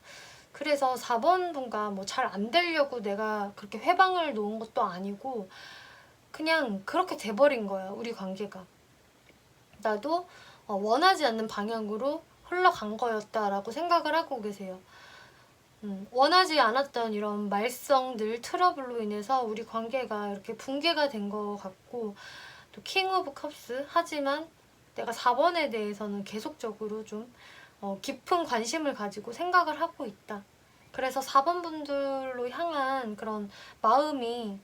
그래서 4번 분과 뭐 잘 안 되려고 내가 그렇게 회방을 놓은 것도 아니고 그냥 그렇게 돼버린 거야, 우리 관계가. 나도 원하지 않는 방향으로 흘러간 거였다라고 생각을 하고 계세요. 원하지 않았던 이런 말썽들, 트러블로 인해서 우리 관계가 이렇게 붕괴가 된 것 같고, 또 킹 오브 컵스, 하지만 내가 4번에 대해서는 계속적으로 좀 깊은 관심을 가지고 생각을 하고 있다. 그래서 4번 분들로 향한 그런 마음이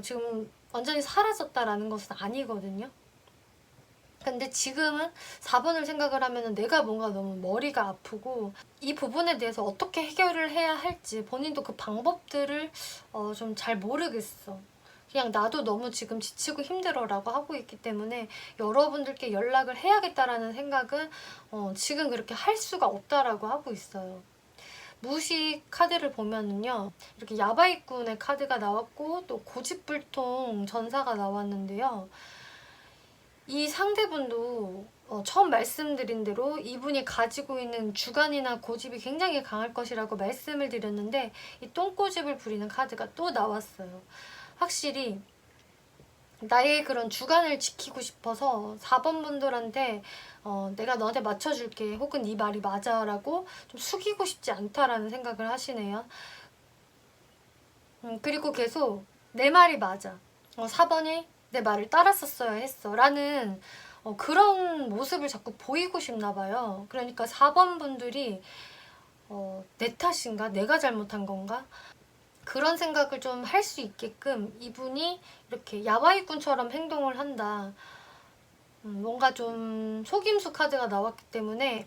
지금 완전히 사라졌다라는 것은 아니거든요. 근데 지금은 4번을 생각을 하면 내가 뭔가 너무 머리가 아프고 이 부분에 대해서 어떻게 해결을 해야 할지 본인도 그 방법들을 좀 잘 모르겠어. 그냥 나도 너무 지금 지치고 힘들어 라고 하고 있기 때문에 여러분들께 연락을 해야겠다라는 생각은 지금 그렇게 할 수가 없다라고 하고 있어요. 무식 카드를 보면은요, 이렇게 야바이꾼의 카드가 나왔고 또 고집불통 전사가 나왔는데요. 이 상대분도 처음 말씀드린 대로 이분이 가지고 있는 주관이나 고집이 굉장히 강할 것이라고 말씀을 드렸는데 이 똥고집을 부리는 카드가 또 나왔어요. 확실히 나의 그런 주관을 지키고 싶어서 4번 분들한테 내가 너한테 맞춰줄게, 혹은 네 말이 맞아 라고 좀 숙이고 싶지 않다라는 생각을 하시네요. 그리고 계속 내 말이 맞아, 4번이 내 말을 따랐었어야 했어 라는 그런 모습을 자꾸 보이고 싶나 봐요. 그러니까 4번 분들이 내 탓인가? 내가 잘못한 건가? 그런 생각을 좀 할 수 있게끔 이분이 이렇게 야바이꾼처럼 행동을 한다. 뭔가 좀 속임수 카드가 나왔기 때문에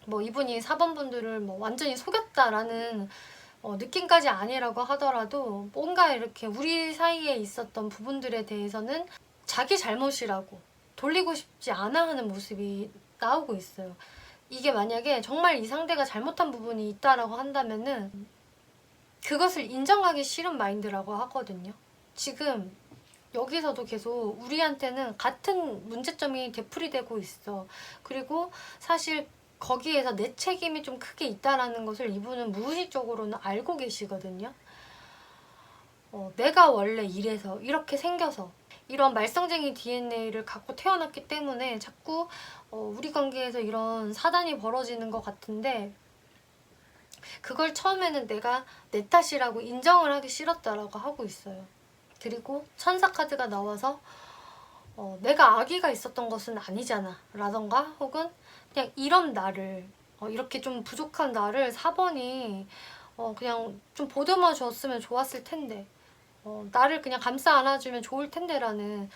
뭐 이분이 4번 분들을 뭐 완전히 속였다라는 느낌까지 아니라고 하더라도 뭔가 이렇게 우리 사이에 있었던 부분들에 대해서는 자기 잘못이라고 돌리고 싶지 않아 하는 모습이 나오고 있어요. 이게 만약에 정말 이 상대가 잘못한 부분이 있다라고 한다면은 그것을 인정하기 싫은 마인드라고 하거든요. 지금 여기서도 계속 우리한테는 같은 문제점이 되풀이되고 있어. 그리고 사실 거기에서 내 책임이 좀 크게 있다라는 것을 이분은 무의식적으로는 알고 계시거든요. 내가 원래 이래서 이렇게 생겨서 이런 말썽쟁이 DNA를 갖고 태어났기 때문에 자꾸 우리 관계에서 이런 사단이 벌어지는 것 같은데, 그걸 처음에는 내가 내 탓이라고 인정을 하기 싫었다라고 하고 있어요. 그리고 천사 카드가 나와서 내가 악의가 있었던 것은 아니잖아 라던가, 혹은 그냥 이런 나를 이렇게 좀 부족한 나를 4번이 그냥 좀 보듬어 줬으면 좋았을 텐데, 나를 그냥 감싸 안아주면 좋을 텐데라는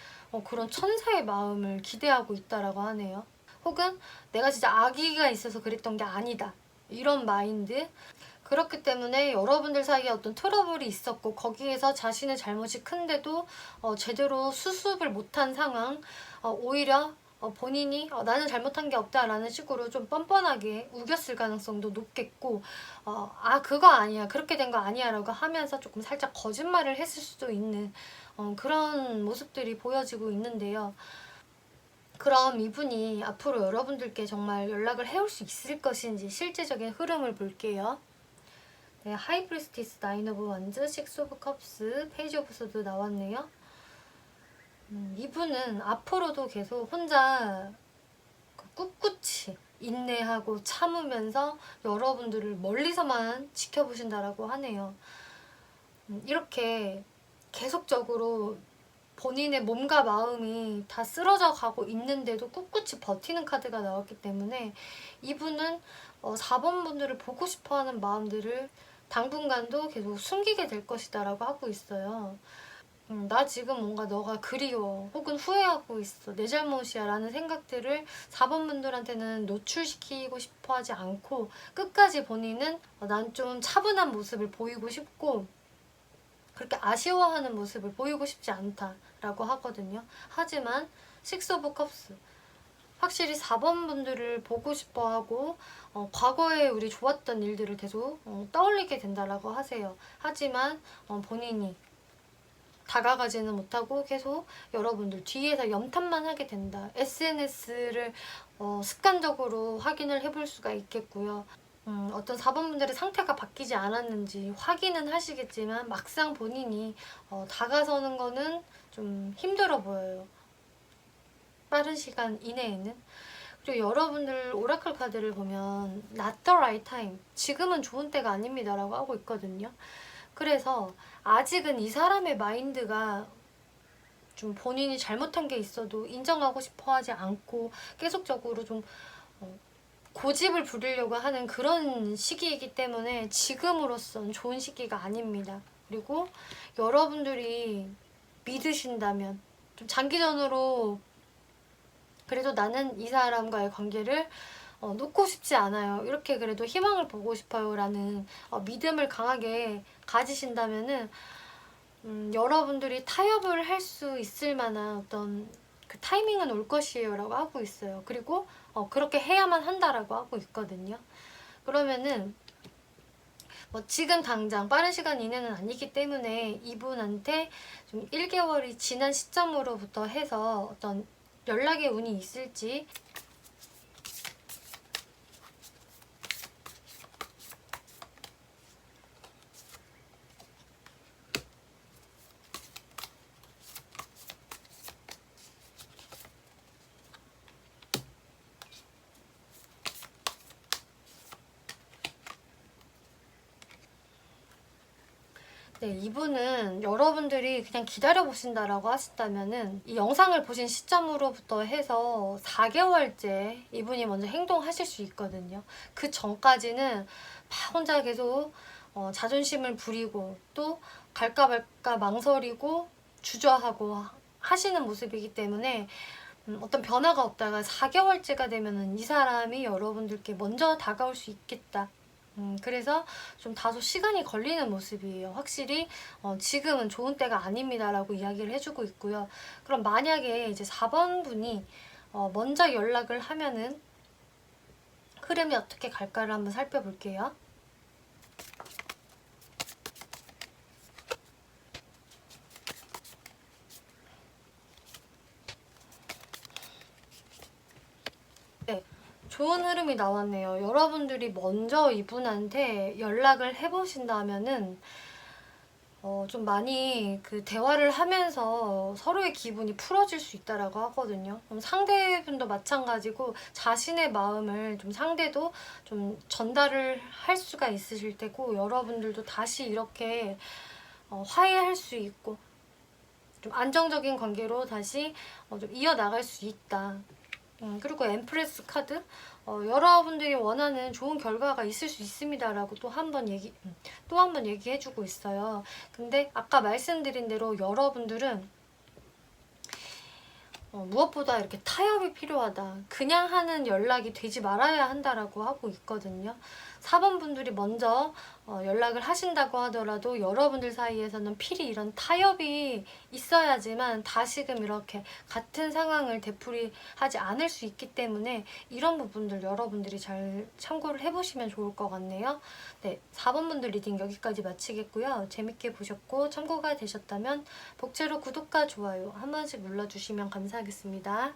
그런 천사의 마음을 기대하고 있다라고 하네요. 혹은 내가 진짜 악의가 있어서 그랬던 게 아니다, 이런 마인드. 그렇기 때문에 여러분들 사이에 어떤 트러블이 있었고 거기에서 자신의 잘못이 큰데도 제대로 수습을 못한 상황, 오히려 본인이 나는 잘못한 게 없다라는 식으로 좀 뻔뻔하게 우겼을 가능성도 높겠고, 그거 아니야, 그렇게 된 거 아니야 라고 하면서 조금 살짝 거짓말을 했을 수도 있는 그런 모습들이 보여지고 있는데요. 그럼 이분이 앞으로 여러분들께 정말 연락을 해올 수 있을 것인지 실제적인 흐름을 볼게요. 네, 하이프리스티스, 나인 오브 원즈, 식스 오브 컵스, 페이지 오브 소드 나왔네요. 이분은 앞으로도 계속 혼자 꿋꿋이 인내하고 참으면서 여러분들을 멀리서만 지켜보신다라고 하네요. 이렇게 계속적으로 본인의 몸과 마음이 다 쓰러져 가고 있는데도 꿋꿋이 버티는 카드가 나왔기 때문에 이분은 4번 분들을 보고 싶어하는 마음들을 당분간도 계속 숨기게 될 것이다 라고 하고 있어요. 나 지금 뭔가 너가 그리워, 혹은 후회하고 있어, 내 잘못이야 라는 생각들을 4번 분들한테는 노출시키고 싶어 하지 않고 끝까지 본인은 난 좀 차분한 모습을 보이고 싶고 그렇게 아쉬워하는 모습을 보이고 싶지 않다라고 하거든요. 하지만 식스 오브 컵스, 확실히 4번 분들을 보고 싶어하고 과거에 우리 좋았던 일들을 계속 떠올리게 된다라고 하세요. 하지만 본인이 다가가지는 못하고 계속 여러분들 뒤에서 염탐만 하게 된다. SNS를 습관적으로 확인을 해볼 수가 있겠고요. 어떤 4번 분들의 상태가 바뀌지 않았는지 확인은 하시겠지만 막상 본인이 다가서는 거는 좀 힘들어 보여요. 빠른 시간 이내에는. 그리고 여러분들 오라클 카드를 보면 Not the right time, 지금은 좋은 때가 아닙니다 라고 하고 있거든요. 그래서 아직은 이 사람의 마인드가 좀 본인이 잘못한 게 있어도 인정하고 싶어 하지 않고 계속적으로 좀 고집을 부리려고 하는 그런 시기이기 때문에 지금으로선 좋은 시기가 아닙니다. 그리고 여러분들이 믿으신다면 좀 장기전으로 그래도 나는 이 사람과의 관계를 놓고 싶지 않아요, 이렇게 그래도 희망을 보고 싶어요 라는 믿음을 강하게 가지신다면은 여러분들이 타협을 할 수 있을 만한 어떤 그 타이밍은 올 것이에요 라고 하고 있어요. 그리고 그렇게 해야만 한다라고 하고 있거든요. 그러면은 지금 당장 빠른 시간 이내는 아니기 때문에 이분한테 좀 1개월이 지난 시점으로부터 해서 어떤 연락의 운이 있을지, 네, 이분은 여러분들이 그냥 기다려보신다라고 하신다면은 이 영상을 보신 시점으로부터 해서 4개월째 이분이 먼저 행동하실 수 있거든요. 그 전까지는 막 혼자 계속 자존심을 부리고 또 갈까 말까 망설이고 주저하고 하시는 모습이기 때문에 어떤 변화가 없다가 4개월째가 되면은 이 사람이 여러분들께 먼저 다가올 수 있겠다. 그래서 좀 다소 시간이 걸리는 모습이에요. 확실히 지금은 좋은 때가 아닙니다 라고 이야기를 해주고 있고요. 그럼 만약에 이제 4번 분이 먼저 연락을 하면은 흐름이 어떻게 갈까를 한번 살펴볼게요. 좋은 흐름이 나왔네요. 여러분들이 먼저 이분한테 연락을 해보신다면은 좀 많이 그 대화를 하면서 서로의 기분이 풀어질 수 있다라고 하거든요. 그럼 상대분도 마찬가지고 자신의 마음을 좀 상대도 좀 전달을 할 수가 있으실 테고, 여러분들도 다시 이렇게 화해할 수 있고 좀 안정적인 관계로 다시 좀 이어나갈 수 있다. 그리고 엠프레스 카드, 여러분들이 원하는 좋은 결과가 있을 수 있습니다라고 또 한 번 얘기해주고 있어요. 근데 아까 말씀드린 대로 여러분들은 무엇보다 이렇게 타협이 필요하다. 그냥 하는 연락이 되지 말아야 한다라고 하고 있거든요. 4번 분들이 먼저 연락을 하신다고 하더라도 여러분들 사이에서는 필히 이런 타협이 있어야지만 다시금 이렇게 같은 상황을 되풀이하지 않을 수 있기 때문에 이런 부분들 여러분들이 잘 참고를 해보시면 좋을 것 같네요. 네, 4번 분들 리딩 여기까지 마치겠고요. 재밌게 보셨고 참고가 되셨다면 복채로 구독과 좋아요 한 번씩 눌러주시면 감사하겠습니다.